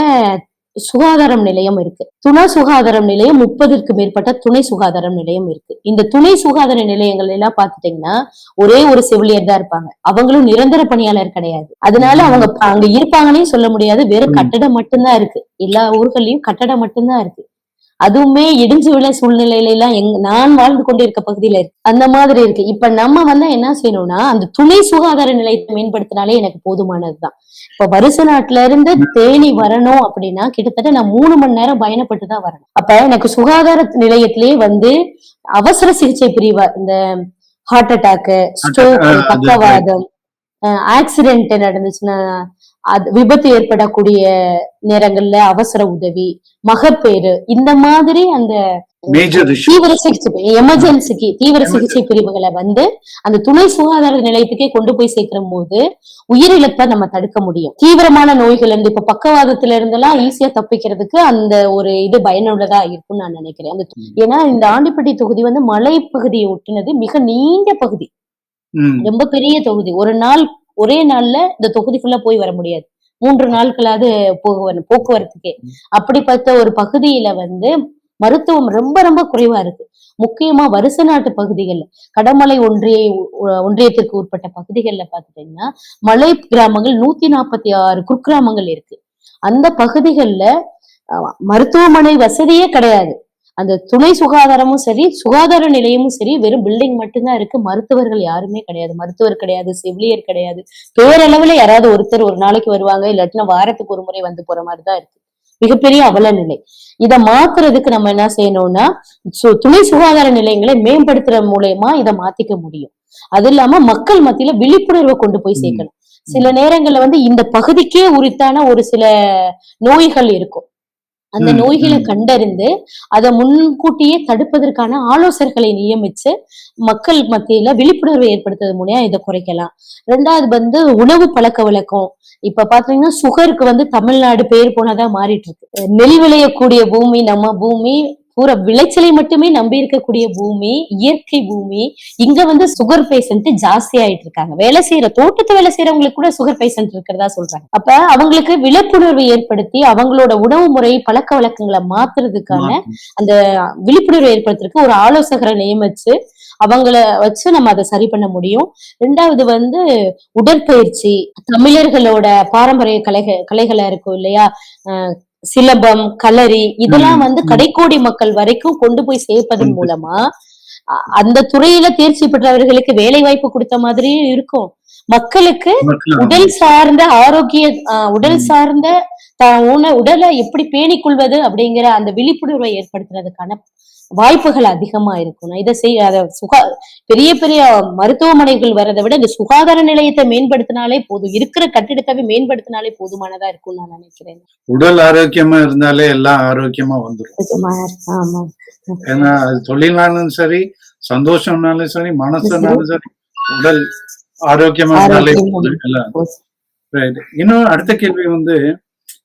சுகாதாரம் நிலையம் இருக்கு. துணை சுகாதாரம் நிலையம் 30ற்கு மேற்பட்ட துணை சுகாதாரம் நிலையம் இருக்கு. இந்த துணை சுகாதார நிலையங்கள் எல்லாம் பாத்துட்டீங்கன்னா ஒரே ஒரு செவிலியர் தான் இருப்பாங்க. அவங்களும் நிரந்தர பணியாளர் கிடையாது. அதனால அவங்க அங்க இருப்பாங்கன்னே சொல்ல முடியாது. வெறும் கட்டடம் மட்டும்தான் இருக்கு. எல்லா ஊர்களையும் கட்டடம் மட்டும்தான் இருக்கு. அதுவுமே இடிஞ்சு விழ சூழ்நிலையில எல்லாம் நான் வாழ்ந்து கொண்டு இருக்க பகுதியில இருக்கு. அந்த மாதிரி இருக்கு. இப்ப நம்ம என்ன செய்யணும்னா அந்த துணை சுகாதார நிலையத்தை மேம்படுத்தினாலே எனக்கு போதுமானதுதான். இப்ப வருஷ நாட்டுல இருந்து தேனி வரணும் அப்படின்னா கிட்டத்தட்ட நான் 3 மணி நேரம் பயணப்பட்டுதான் வரணும். அப்ப எனக்கு சுகாதார நிலையத்திலேயே அவசர சிகிச்சை பிரிவா, இந்த ஹார்ட் அட்டாக்கு, ஸ்ட்ரோக், பக்கவாதம், ஆக்சிடென்ட் நடந்துச்சுன்னா விபத்து ஏற்படக்கூடிய நேரங்கள்ல அவசர உதவி, மகப்பேறு, இந்த மாதிரி அந்த மேஜர் இஷ்யூ. தீவிர சிகிச்சை எமர்ஜென்சிக்கு தீவிர சிகிச்சை பிரிவுகளை வந்து அந்த துணை சுகாதார நிலையத்துக்கே கொண்டு போய் சேர்க்கிற போது உயிரிழப்பை நம்ம தடுக்க முடியும். தீவிரமான நோய்கள் இருந்து இப்ப பக்கவாதத்துல இருந்தெல்லாம் ஈஸியா தப்பிக்கிறதுக்கு அந்த ஒரு இது பயனுள்ளதா இருக்கும்னு நான் நினைக்கிறேன். ஏன்னா இந்த ஆண்டிப்பட்டி தொகுதி வந்து மலைப்பகுதியை ஒட்டினது, மிக நீண்ட பகுதி, ரொம்ப பெரிய தொகுதி. ஒரே நாள்ல இந்த தொகுதிக்குள்ள போய் வர முடியாது. 3 நாட்களாவது போக்குவரத்துக்கே. அப்படிப்பட்ட ஒரு பகுதியில வந்து மருத்துவம் ரொம்ப ரொம்ப குறைவா இருக்கு. முக்கியமா வருச நாட்டு பகுதிகள்ல, கடமலை ஒன்றியத்திற்கு உட்பட்ட பகுதிகள்ல பாத்துட்டீங்கன்னா மலை கிராமங்கள் 146 குக்கிராமங்கள் இருக்கு. அந்த பகுதிகள்ல மருத்துவமனை வசதியே கிடையாது. அந்த துணை சுகாதாரமும் சரி, சுகாதார நிலையமும் சரி, வெறும் பில்டிங் மட்டும்தான் இருக்கு. மருத்துவர்கள் யாருமே கிடையாது. மருத்துவர் கிடையாது, செவிலியர் கிடையாது. பேரளவுல யாராவது ஒருத்தர் ஒரு நாளைக்கு வருவாங்க, இல்லாட்டினா வாரத்துக்கு ஒரு முறை வந்து போற மாதிரிதான் இருக்கு. மிகப்பெரிய அவல நிலை. இதை மாத்துறதுக்கு நம்ம என்ன செய்யணும்னா, துணை சுகாதார நிலையங்களை மேம்படுத்துற மூலயமா இதை மாத்திக்க முடியும். அது இல்லாம மக்கள் மத்தியில விழிப்புணர்வை கொண்டு போய் சேர்க்கணும். சில நேரங்கள்ல வந்து இந்த பகுதிக்கே உரித்தான ஒரு சில நோய்கள் இருக்கும். அந்த நோய்களை கண்டறிந்து அதை முன்கூட்டியே தடுப்பதற்கான ஆலோசகர்களை நியமிச்சு மக்கள் மத்தியில விழிப்புணர்வை ஏற்படுத்துறது மூலியம் இதை குறைக்கலாம். 2வது வந்து உணவு பழக்க வழக்கம். இப்ப பாத்தீங்கன்னா சுகருக்கு வந்து தமிழ்நாடு பேர் போனதா மாறிட்டு இருக்கு. நெல் விளையக்கூடிய பூமி நம்ம பூமி, பூரா விளைச்சலை மட்டுமே நம்பி இருக்கக்கூடிய பூமி, இயற்கை பூமி. இங்க வந்து சுகர் பேஷண்ட் ஜாஸ்தி ஆயிட்டு இருக்காங்க. தோட்டத்து வேலை செய்யறவங்களுக்கு கூட சுகர் பேஷண்ட் இருக்கிறதா சொல்றாங்க. அப்ப அவங்களுக்கு விழிப்புணர்வு ஏற்படுத்தி அவங்களோட உணவு முறை பழக்க வழக்கங்களை மாத்துறதுக்கான அந்த விழிப்புணர்வு ஏற்படுத்துறதுக்கு ஒரு ஆலோசகரை நியமிச்சு அவங்கள வச்சு நம்ம அதை சரி பண்ண முடியும். 2வது வந்து உடற்பயிற்சி. தமிழர்களோட பாரம்பரிய கலைகளா இருக்கும் இல்லையா, சிலம்பம், களரி, இதெல்லாம் வந்து கடைக்கோடி மக்கள் வரைக்கும் கொண்டு போய் சேர்ப்பதன் மூலமா அந்த துறையில தேர்ச்சி பெற்றவர்களுக்கு வேலை வாய்ப்பு கொடுத்த மாதிரியும் இருக்கும். மக்களுக்கு உடல் சார்ந்த உடல் சார்ந்த உடலை எப்படி பேணிக் கொள்வது அப்படிங்கிற அந்த விழிப்புணர்வை ஏற்படுத்துறதுக்கான வாய்ப்புகள் அதிகமா இருக்கும். இதை பெரிய பெரிய மருத்துவமனைகள் வர்றதை விட இந்த சுகாதார நிலையத்தை மேம்படுத்தினாலே போதும், இருக்கிற கட்டிடத்தை மேம்படுத்தினாலே போதுமானதா இருக்கும் நான் நினைக்கிறேன். உடல் ஆரோக்கியமா இருந்தாலே எல்லாம் ஆரோக்கியமா வந்துடும். ஆமா, ஏன்னா அது தொழில்னாலும் சரி, சந்தோஷம்னாலும் சரி, மனசுனாலும் சரி, உடல் ஆரோக்கியமா இருந்தாலே போதும். இன்னும் அடுத்த கேள்வி வந்து,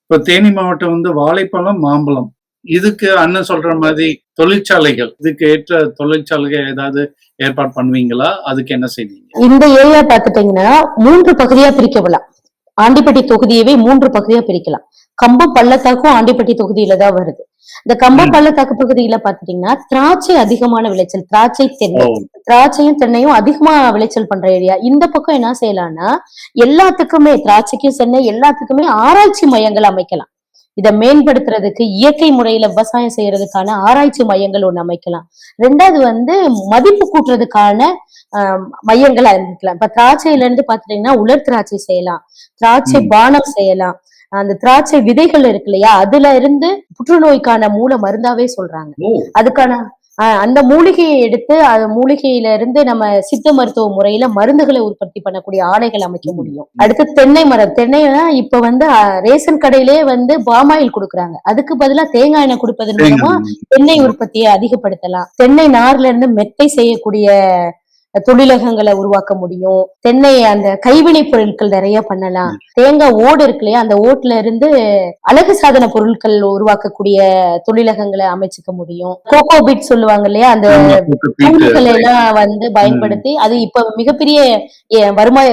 இப்ப தேனி மாவட்டம் வந்து வாழைப்பழம், மாம்பழம், இதுக்கு அண்ணன் சொல்ற மாதிரி தொழிற்சாலைகள், இதுக்கு ஏற்ற தொழிற்சாலைகள் ஏதாவது ஏற்பாடு பண்ணுவீங்களா? அதுக்கு என்ன செய்வீங்க? இந்த ஏரியா பாத்துட்டீங்கன்னா 3 பகுதியா பிரிக்கலாம். ஆண்டிப்பட்டி தொகுதியவே 3 பகுதியா பிரிக்கலாம். கம்பம் பள்ளத்தாக்கும் ஆண்டிப்பட்டி தொகுதியில தான் வருது. இந்த கம்பம் பள்ளத்தாக்கு பகுதியில பாத்துட்டீங்கன்னா திராட்சை அதிகமான விளைச்சல், திராட்சையும் தென்னையும் அதிகமா விளைச்சல் பண்ற ஏரியா. இந்த பக்கம் என்ன செய்யலாம்னா, எல்லாத்துக்குமே திராட்சைக்கும் தென்னை எல்லாத்துக்குமே ஆராய்ச்சி மையங்கள் அமைக்கலாம். இதை மேம்படுத்துறதுக்கு இயற்கை முறையில விவசாயம் செய்யறதுக்கான ஆராய்ச்சி மையங்கள் ஒண்ணு அமைக்கலாம். 2வது வந்து மதிப்பு கூட்டுறதுக்கான மையங்கள் அமைக்கலாம். இப்ப திராட்சையில இருந்து பாத்துட்டீங்கன்னா உலர் திராட்சை செய்யலாம், திராட்சை பானம் செய்யலாம். அந்த திராட்சை விதைகள் இருக்கு இல்லையா, அதுல இருந்து புற்றுநோய்க்கான மூல மருந்தாவே சொல்றாங்க. அதுக்கான அந்த மூலிகையை எடுத்து மூலிகையில இருந்து நம்ம சித்த மருத்துவ முறையில மருந்துகளை உற்பத்தி பண்ணக்கூடிய ஆலைகள் அமைக்க முடியும். அடுத்து தென்னை மரம். தென்னைனா இப்ப வந்து ரேஷன் கடையிலே வந்து பாமாயில் கொடுக்குறாங்க. அதுக்கு பதிலா தேங்காய் எண்ணெய் கொடுப்பதன் மூலமா தென்னை உற்பத்தியை அதிகப்படுத்தலாம். தென்னை நார்ல இருந்து மெத்தை செய்யக்கூடிய தொழிலகங்களை உருவாக்க முடியும். தென்னை அந்த கைவினை பொருட்கள் நிறைய பண்ணலாம். தேங்காய் ஓடு இருக்கு இல்லையா, அந்த ஓட்டுல இருந்து அழகு சாதன பொருட்கள் உருவாக்கக்கூடிய தொழிலகங்களை அமைச்சுக்க முடியும். கோகோ பீட் சொல்லுவாங்க இல்லையா, அந்த தூள்களை எல்லாம் வந்து பயன்படுத்தி அது இப்ப மிகப்பெரிய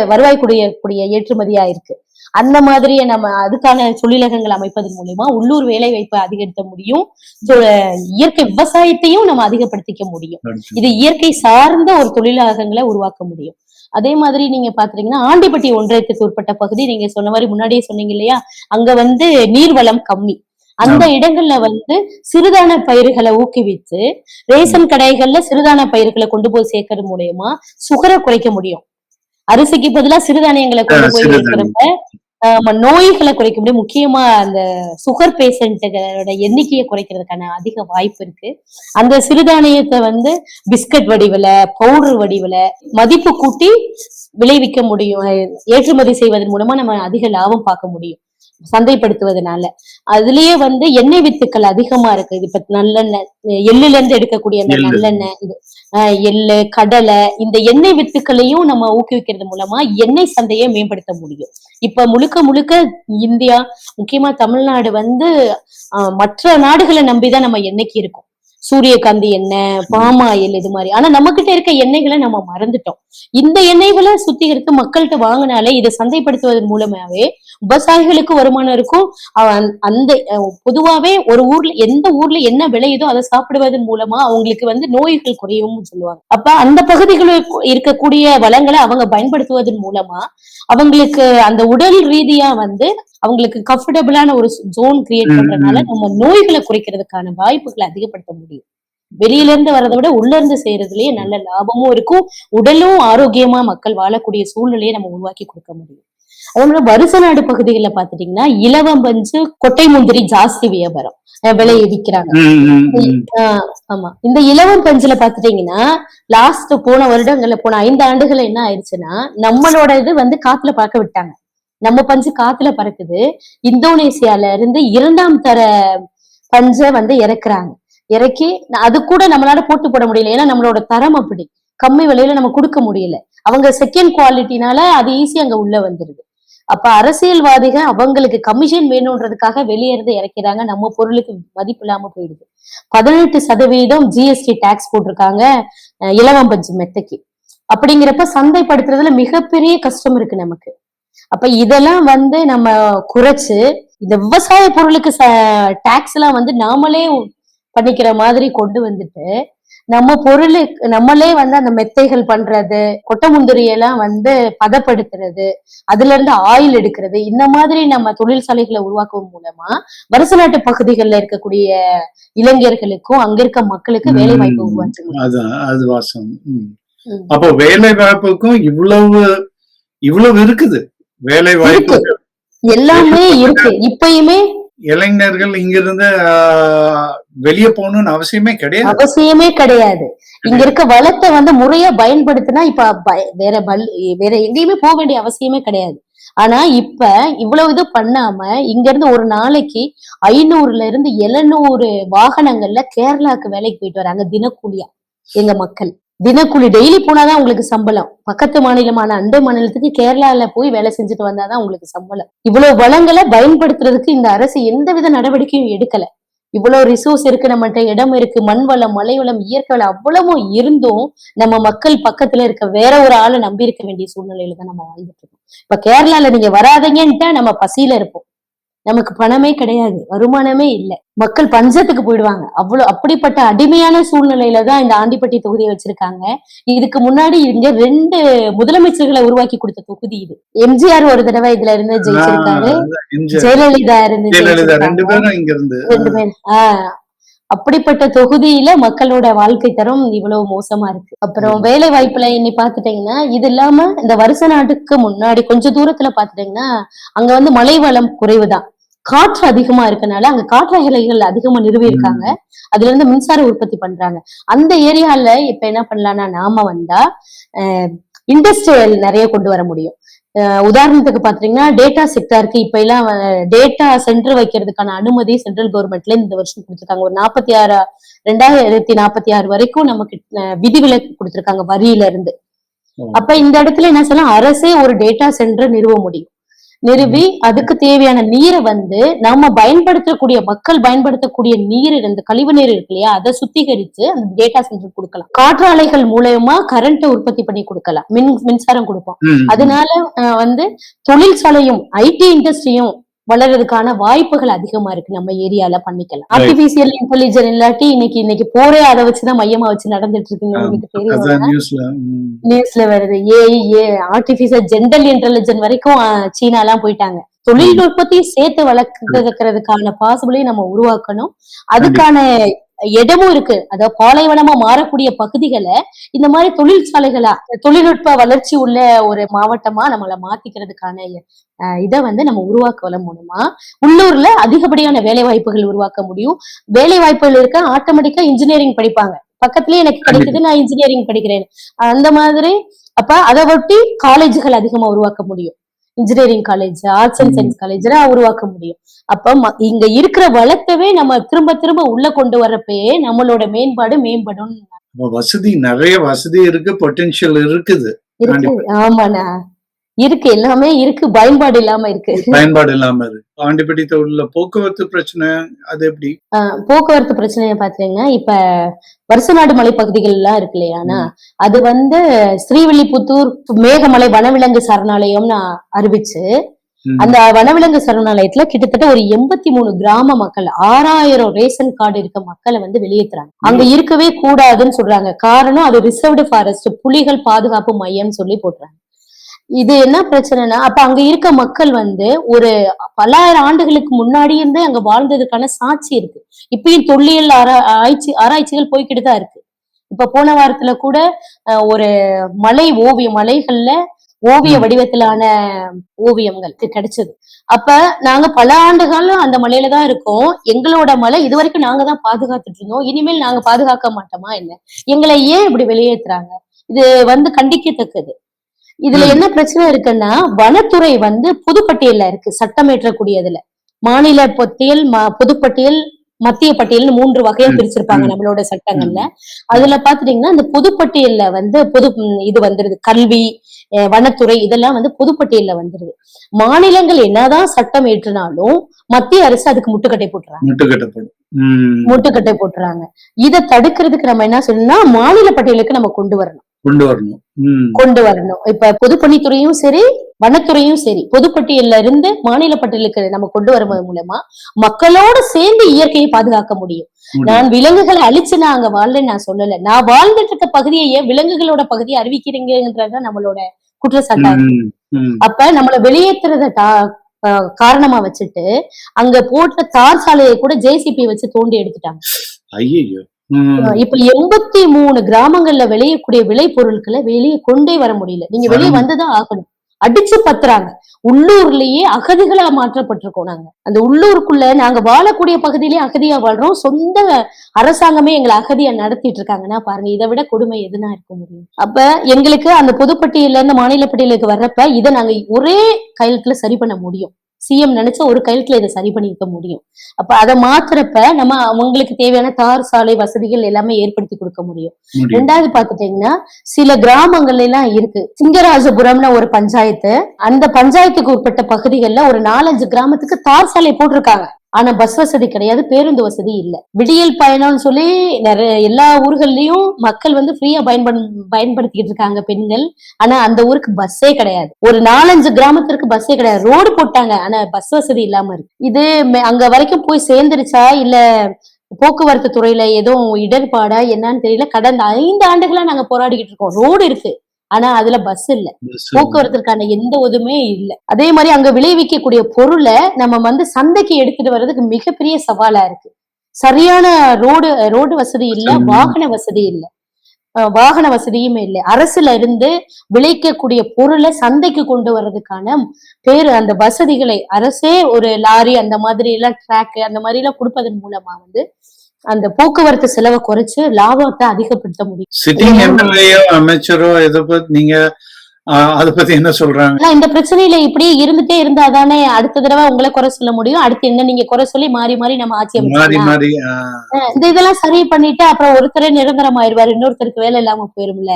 வருவாய் கூடிய ஏற்றுமதியா இருக்கு. அந்த மாதிரியே நம்ம அதுக்கான தொழிலகங்கள் அமைப்பதன் மூலமா உள்ளூர் வேலை வாய்ப்பை அதிகரிக்க முடியும். இயற்கை விவசாயத்தையும் நம்ம அதிகப்படுத்திக்க முடியும். இது இயற்கை சார்ந்த ஒரு தொழிலகங்களை உருவாக்க முடியும். அதே மாதிரி நீங்க பாத்தீங்கன்னா ஆண்டிப்பட்டி ஒன்றியத்துக்கு உட்பட்ட பகுதி, நீங்க சொன்ன மாதிரி முன்னாடியே சொன்னீங்க இல்லையா, அங்க வந்து நீர்வளம் கம்மி. அந்த இடங்கள்ல வந்து சிறுதான பயிர்களை ஊக்குவித்து ரேஷன் கடைகள்ல சிறுதான பயிர்களை கொண்டு போய் சேர்க்கறது மூலயமா சுகரை குறைக்க முடியும். அரிசிக்கு பதிலா சிறுதானியங்களை கொண்டு போய் சேர்க்கிறப்ப நோய்களை குறைக்க முடியும். முக்கியமா அந்த சுகர் பேஷண்ட்டுகளோட எண்ணிக்கையை குறைக்கிறதுக்கான அதிக வாய்ப்பு இருக்கு. அந்த சிறுதானியத்தை வந்து பிஸ்கட் வடிவுல, பவுடர் வடிவுல மதிப்பு கூட்டி விளைவிக்க முடியும். ஏற்றுமதி செய்வதன் மூலமா நம்ம அதிக லாபம் பார்க்க முடியும் சந்தைப்படுத்துவதனால. அதுலயே வந்து எண்ணெய் வித்துக்கள் அதிகமா இருக்கு. இப்ப நல்லெண்ணெய், எள்ளுல இருந்து எடுக்கக்கூடிய அந்த எள்ளு. நல்லெண்ணெய், இது எள்ளு, கடலை, இந்த எண்ணெய் வித்துக்களையும் நம்ம ஊக்குவிக்கிறது மூலமா எண்ணெய் சந்தையை மேம்படுத்த முடியும். இப்ப முழுக்க முழுக்க இந்தியா, முக்கியமா தமிழ்நாடு வந்து மற்ற நாடுகளை நம்பிதான் நம்ம எண்ணெய்க்கு இருக்கோம். சூரியகாந்தி எண்ணெய், பாம் ஆயில், இது மாதிரி. ஆனா நம்ம கிட்ட இருக்க எண்ணெய்களை நம்ம மறந்துட்டோம். இந்த எண்ணெய்களை சுத்திகரித்து மக்கள்கிட்ட வாங்கினாலே இதை சந்தைப்படுத்துவதன் மூலமாவே விவசாயிகளுக்கு வருமானம் இருக்கும். அந்த பொதுவாவே ஒரு ஊர்ல, எந்த ஊர்ல என்ன விளையுதோ அதை சாப்பிடுவதன் மூலமா அவங்களுக்கு வந்து நோய்கள் குறையும் சொல்லுவாங்க. அப்ப அந்த பகுதிகளுக்கு இருக்கக்கூடிய வளங்களை அவங்க பயன்படுத்துவதன் மூலமா அவங்களுக்கு அந்த உடல் ரீதியா வந்து அவங்களுக்கு கம்ஃபர்டபுளான ஒரு ஜோன் கிரியேட் பண்றதுனால நம்ம நோய்களை குறைக்கிறதுக்கான வாய்ப்புகளை அதிகப்படுத்த முடியும். வெளியில இருந்து வர்றதை விட உள்ள இருந்து செய்யறதுலயே நல்ல லாபமும் இருக்கும். உடலும் ஆரோக்கியமா மக்கள் வாழக்கூடிய சூழ்நிலையை நம்ம உருவாக்கி கொடுக்க முடியும். அதே மாதிரி வருச நாடு பகுதிகளில் பாத்துட்டீங்கன்னா இலவம் பஞ்சு, கொட்டை முந்திரி ஜாஸ்தி வியாபாரம் விலையை விற்கிறாங்க. ஆமா, இந்த இலவம் பஞ்சுல பாத்துட்டீங்கன்னா லாஸ்ட் போன வருடங்கள்ல, போன 5 ஆண்டுகள் என்ன ஆயிடுச்சுன்னா, நம்மளோட இது வந்து காத்துல பறக்க விட்டாங்க. நம்ம பஞ்சு காத்துல பறக்குது. இந்தோனேசியால இருந்து 2ஆம் தர பஞ்ச வந்து இறக்குறாங்க. இறக்கி அது கூட நம்மளால போட்டு போட முடியல. ஏன்னா நம்மளோட தரம் அப்படி கம்மி விலையில நம்ம கொடுக்க முடியல. அவங்க செகண்ட் குவாலிட்டினால அது ஈஸியா அங்க உள்ள வந்துருது. அப்ப அரசியல்வாதிகள் அவங்களுக்கு கமிஷன் வேணும்ன்றதுக்காக வெளியேறது இறக்கிறாங்க. நம்ம பொருளுக்கு மதிப்பு இல்லாம போயிடுது. 18% ஜிஎஸ்டி டாக்ஸ் போட்டிருக்காங்க இலவம் பஞ்சு மெத்தைக்கு. அப்படிங்கிறப்ப சந்தைப்படுத்துறதுல மிகப்பெரிய கஷ்டம் இருக்கு நமக்கு. அப்ப இதெல்லாம் வந்து நம்ம குறைச்சு இந்த விவசாய பொருளுக்கு டாக்ஸ் எல்லாம் வந்து நாமளே பண்ணிக்கிற மாதிரி கொண்டு வந்துட்டு, நம்ம பொருளுக்கு நம்மளே வந்து அந்த மெத்தைகள் பண்றது, கொட்டை முந்திரியெல்லாம் வந்து பதப்படுத்துறது, அதுல இருந்து ஆயில் எடுக்கிறது, இந்த மாதிரி நம்ம தொழிற்சாலைகளை உருவாக்குவதன் மூலமா வருச நாட்டு பகுதிகளில் இருக்கக்கூடிய இளைஞர்களுக்கும் அங்க இருக்க மக்களுக்கு வேலை வாய்ப்பு உருவாச்சு. அப்போ வேலை வாய்ப்புக்கும் இவ்வளவு இருக்குது. வேலை வாய்ப்பு எல்லாமே இருக்கு. இப்பயுமே இளைஞர்கள் இங்கிருந்து வெளியே போகணும்னு அவசியமே கிடையாது. இங்க இருக்க வளத்தை வந்து முறையா பயன்படுத்தினா இப்ப வேற எங்கேயுமே போக வேண்டிய அவசியமே கிடையாது. ஆனா இப்ப இவ்வளவு இது பண்ணாம இங்க இருந்து ஒரு நாளைக்கு 500ல இருந்து 700 வாகனங்கள்ல கேரளாக்கு வேலைக்கு போயிட்டு வராங்க தினக்கூலியா. எங்க மக்கள் தினக்கூலி டெய்லி போனாதான் உங்களுக்கு சம்பளம். பக்கத்து மாநிலமான அண்டை மாநிலத்துக்கு கேரளால போய் வேலை செஞ்சுட்டு வந்தாதான் உங்களுக்கு சம்பளம். இவ்வளவு வளங்களை பயன்படுத்துறதுக்கு இந்த அரசு எந்தவித நடவடிக்கையும் எடுக்கல. இவ்வளவு ரிசோர்ஸ் இருக்கு, நம்மகிட்ட இடம் இருக்கு, மண் வளம், மலை வளம், இயற்கை வளம் அவ்வளவும் இருந்தும் நம்ம மக்கள் பக்கத்துல இருக்க வேற ஒரு ஆளை நம்பி இருக்க வேண்டிய சூழ்நிலையில தான் நம்ம வாழ்ந்துட்டு இருக்கோம். இப்ப கேரளால நீங்க வராதீங்கன்ட்டா நம்ம பசியில இருப்போம். நமக்கு பணமே கிடையாது, வருமானமே இல்லை, மக்கள் பஞ்சத்துக்கு போயிடுவாங்க. அப்படிப்பட்ட அடிமையான சூழ்நிலையில தான் இந்த ஆண்டிப்பட்டி தொகுதியை வச்சிருக்காங்க. இதுக்கு முன்னாடி இங்க 2 முதலமைச்சர்களை உருவாக்கி கொடுத்த தொகுதி இது. எம்ஜிஆர் ஒரு தடவை இதுல இருந்து ஜெயிச்சிருக்காரு, ஜெயலலிதா இருந்து 2 பேர். அப்படிப்பட்ட தொகுதியில மக்களோட வாழ்க்கை தரம் இவ்வளவு மோசமா இருக்கு. அப்புறம் வேலை வாய்ப்புல இன்னி பாத்துட்டீங்கன்னா, இது இல்லாம இந்த வருச நாட்டுக்கு முன்னாடி கொஞ்சம் தூரத்துல பாத்துட்டீங்கன்னா அங்க வந்து மலை வளம் குறைவுதான், காற்று அதிகமா இருக்கனால அங்க காற்றாலைகள் அதிகமா நிறுவி இருக்காங்க. அதுல இருந்து மின்சார உற்பத்தி பண்றாங்க. அந்த ஏரியால இப்ப என்ன பண்ணலாம்னா, நாம வந்தா இண்டஸ்ட்ரியல் நிறைய கொண்டு வர முடியும். உதாரணத்துக்கு பாத்தீங்கன்னா டேட்டா செக்டாருக்கு இப்ப எல்லாம் டேட்டா சென்டர் வைக்கிறதுக்கான அனுமதி சென்ட்ரல் கவர்மெண்ட்ல இந்த வருஷம் கொடுத்திருக்காங்க. ஒரு 2046 வரைக்கும் நமக்கு விதிவிலக்கு கொடுத்திருக்காங்க வரியில இருந்து. அப்ப இந்த இடத்துல என்ன சொல்லலாம், அரசே ஒரு டேட்டா சென்டர் நிறுவ முடியும். நிறுவி அதுக்கு தேவையான நீரை வந்து நாம பயன்படுத்தக்கூடிய மக்கள் பயன்படுத்தக்கூடிய நீர், இந்த கழிவு நீர் இருக்கு இல்லையா, அதை சுத்திகரிச்சு அந்த டேட்டா சென்டர் கொடுக்கலாம். காற்றாலைகள் மூலமா கரண்ட் உற்பத்தி பண்ணி கொடுக்கலாம், மின்சாரம் கொடுப்போம். அதனால வந்து தொழிற்சாலையும் ஐடி இண்டஸ்ட்ரியும் வளர்றதுக்கான வாய்ப்புகள் அதிகமா இருக்கு. நம்ம ஏரியால பண்ணிக்கலாம். ஆர்டிபிஷியல் இன்டெலிஜென்ஸ் இல்லாட்டி இன்னைக்கு போரே அதை வச்சுதான் மையமா வச்சு நடந்துட்டு இருக்குன்னு உங்களுக்கு தெரியும், நியூஸ்ல வருது. ஆர்டிபிஷியல் ஜெனரல் இன்டெலிஜென்ஸ் வரைக்கும் சீனா எல்லாம் போயிட்டாங்க. தொழில்நுட்பத்தையும் சேர்த்து வளர்க்கறதுக்கான பாசிபிளையும் நம்ம உருவாக்கணும். அதுக்கான இடமும் இருக்கு. அதாவது பாலைவனமா மாறக்கூடிய பகுதிகளை இந்த மாதிரி தொழிற்சாலைகளா, தொழில்நுட்ப வளர்ச்சி உள்ள ஒரு மாவட்டமா நம்மள மாத்திக்கிறதுக்கான இதை வந்து நம்ம உருவாக்குவதன் மூலமா உள்ளூர்ல அதிகப்படியான வேலை வாய்ப்புகள் உருவாக்க முடியும். வேலை வாய்ப்புகள் இருக்க ஆட்டோமேட்டிக்கா இன்ஜினியரிங் படிப்பாங்க. பக்கத்துலயே எனக்கு கிடைக்குது, நான் இன்ஜினியரிங் படிக்கிறேன் அந்த மாதிரி. அப்ப அதை ஒட்டி காலேஜுகள் அதிகமா உருவாக்க முடியும். Engineering college, arts and science college உருவாக்க முடியும். அப்ப இங்க இருக்கிற வளர்த்தவே நம்ம திரும்ப திரும்ப உள்ள கொண்டு வர்றப்பயே நம்மளோட மேம்படும். வசதி, நிறைய வசதி இருக்கு, பொட்டன்ஷியல் இருக்குது. ஆமாண்ணா, இருக்கு, எல்லாமே இருக்கு, பயன்பாடு இல்லாம இருக்கு. ஆண்டிப்பட்டி தொழில போக்குவரத்து பிரச்சனை அது எப்படி? போக்குவரத்து பிரச்சனையை பாத்தீங்கன்னா, இப்ப வருசநாடு மலை பகுதிகள் எல்லாம் இருக்கு இல்லையானா, அது வந்து ஸ்ரீவில்லிபுத்தூர் மேகமலை வனவிலங்கு சரணாலயம்னு அறிவிச்சு, அந்த வனவிலங்கு சரணாலயத்துல கிட்டத்தட்ட ஒரு 83 கிராம மக்கள் 6000 ரேஷன் கார்டு இருக்க மக்களை வந்து வெளியேற்றுறாங்க. அங்க இருக்கவே கூடாதுன்னு சொல்றாங்க. காரணம், அது ரிசர்வ்டு ஃபாரஸ்ட், புலிகள் பாதுகாப்பு மையம் சொல்லி போட்டுறாங்க. இது என்ன பிரச்சனைனா, அப்ப அங்க இருக்க மக்கள் வந்து ஒரு பல்லாயிரம் ஆண்டுகளுக்கு முன்னாடி இருந்தே அங்க வாழ்ந்ததுக்கான சாட்சி இருக்கு. இப்பயும் தொல்லியல் ஆராய்ச்சிகள் போய்கிட்டுதான் இருக்கு. இப்ப போன வாரத்துல கூட ஒரு மலைகள்ல ஓவிய வடிவத்திலான ஓவியங்கள் கிடைச்சது. அப்ப நாங்க பல ஆண்டுகளும் அந்த மலையில தான் இருக்கோம். எங்களோட மலை இதுவரைக்கும் நாங்க தான் பாதுகாத்துட்டு இருந்தோம். இனிமேல் நாங்க பாதுகாக்க மாட்டோமா என்ன? எங்களை ஏன் இப்படி வெளியேற்றுறாங்க? இது வந்து கண்டிக்கத்தக்கது. இதுல என்ன பிரச்சனை இருக்குன்னா, வனத்துறை வந்து பொதுப்பட்டியல்ல இருக்கு, சட்டமேற்றக்கூடியதுல. மாநில பட்டியல், பொதுப்பட்டியல், மத்திய பட்டியல்னு 3 வகையா பிரிச்சிருப்பாங்க நம்மளோட சட்டங்கள்ல. அதுல பாத்துட்டீங்கன்னா, இந்த பொதுப்பட்டியல்ல வந்து இது வந்துருது. கல்வி, வனத்துறை இதெல்லாம் வந்து பொதுப்பட்டியல்ல வந்துருது. மாநிலங்கள் என்னதான் சட்டம் ஏற்றினாலும் மத்திய அரசு அதுக்கு முட்டுக்கட்டை போட்டுறாங்க. இதை தடுக்கிறதுக்கு நம்ம என்ன சொல்லணும்னா, மாநில பட்டியலுக்கு நம்ம கொண்டு வரணும். இப்ப பொதுப்பணித்துறையும் சரி, வனத்துறையும் சரி, பொதுப்பட்டியல்ல இருந்து மாநில பட்டியலுக்கு நம்ம கொண்டு வருவது மூலமா மக்களோட சேர்ந்து இயற்கையை பாதுகாக்க முடியும். நான் விலங்குகளை அழிச்சு நான் அங்க வாழ்றேன்னு நான் சொல்லல. நான் வாழ்ந்துட்டு இருக்க பகுதியை ஏன் விலங்குகளோட பகுதியை அறிவிக்கிறீங்கன்றதுதான் நம்மளோட குற்றச்சாட்டா இருக்கு. அப்ப நம்மள வெளியேற்றுறத காரணமா வச்சுட்டு அங்க போட்ட தார் சாலையை கூட JCB வச்சு தோண்டி எடுத்துட்டாங்க. இப்ப 83 கிராமங்கள்ல விளையக்கூடிய விளை பொருட்களை வெளியே கொண்டே வர முடியல. நீங்க வெளியே வந்துதான் ஆகணும். அடிச்சு பத்துறாங்க. உள்ளூர்லயே அகதிகளா மாற்றப்பட்டிருக்கோம் நாங்க. அந்த உள்ளூருக்குள்ள நாங்க வாழக்கூடிய பகுதியிலேயே அகதியா வாழ்றோம். சொந்த அரசாங்கமே எங்களை அகதியா நடத்திட்டு இருக்காங்கன்னா பாருங்க, இதை விட கொடுமை எதுனா இருக்க முடியும்? அப்ப எங்களுக்கு அந்த பொதுப்பட்டியல்ல இருந்து மாநில பட்டியலுக்கு வர்றப்ப இதை நாங்க ஒரே கையெழுத்துல சரி பண்ண முடியும். சிஎம் நினைச்சா ஒரு கையெழுத்துல இதை சரி பண்ணிக்க முடியும். அப்ப அதை மாத்துறப்ப நம்ம அவங்களுக்கு தேவையான தார் சாலை வசதிகள் எல்லாமே ஏற்படுத்தி கொடுக்க முடியும். ரெண்டாவது பாத்துட்டீங்கன்னா, சில கிராமங்கள்ல எல்லாம் இருக்கு. சிங்கராஜபுரம்னு ஒரு பஞ்சாயத்து, அந்த பஞ்சாயத்துக்கு உட்பட்ட பகுதிகளில் ஒரு 4-5 கிராமத்துக்கு தார் சாலை போட்டிருக்காங்க. ஆனா பஸ் வசதி கிடையாது, பேருந்து வசதி இல்ல. விடியல் பயணம்னு சொல்லி நிறைய எல்லா ஊர்கள்லயும் மக்கள் வந்து ஃப்ரீயா பயன்படுத்திக்கிட்டு இருக்காங்க பெண்கள். ஆனா அந்த ஊருக்கு பஸ்ஸே கிடையாது. ஒரு 4-5 கிராமத்திற்கு பஸ்ஸே கிடையாது. ரோடு போட்டாங்க, ஆனா பஸ் வசதி இல்லாம இருக்கு. இது அங்க வரைக்கும் போய் சேர்ந்துருச்சா இல்ல போக்குவரத்து துறையில ஏதோ இடர்பாடா என்னன்னு தெரியல. கடந்த 5 ஆண்டுகளா நாங்க போராடிக்கிட்டு இருக்கோம். ரோடு இருக்கு, ஆனா அதுல பஸ் இல்ல, போக்குவரத்துக்கான எந்த உதவுமே இல்ல. அதே மாதிரி அங்க விளைவிக்கக்கூடிய பொருளை நம்ம வந்து சந்தைக்கு எடுத்துட்டு வர்றதுக்கு மிகப்பெரிய சவாலா இருக்கு. சரியான ரோடு வசதி இல்ல, வாகன வசதியுமே இல்லை. அரசுல இருந்து விளைக்கக்கூடிய பொருளை சந்தைக்கு கொண்டு வர்றதுக்கான அந்த வசதிகளை அரசே ஒரு லாரி அந்த மாதிரி எல்லாம் ட்ராக் அந்த மாதிரி எல்லாம் கொடுப்பதன் மூலமா வந்து அந்த போக்குவரத்து செலவை குறைச்சு லாபத்தை அதிகப்படுத்த முடியும். சிட்டிங் எம்எல்ஏயோ அமைச்சரோ நீங்க அத பத்தி என்ன சொல்றாங்க? இந்த பிரச்சனையில இப்படியே இருந்துட்டே இருந்தாதானே அடுத்த தடவை உங்களை குறை சொல்ல முடியும். அடுத்து என்ன நீங்க குறை சொல்லி மாறி மாறி நம்ம ஆட்சி அமைச்சோம். இதெல்லாம் சரி பண்ணிட்டு அப்புறம் ஒருத்தரே நிரந்தரம் ஆயிடுவாரு, இன்னொருத்தருக்கு வேலை இல்லாம போயிரும்ல.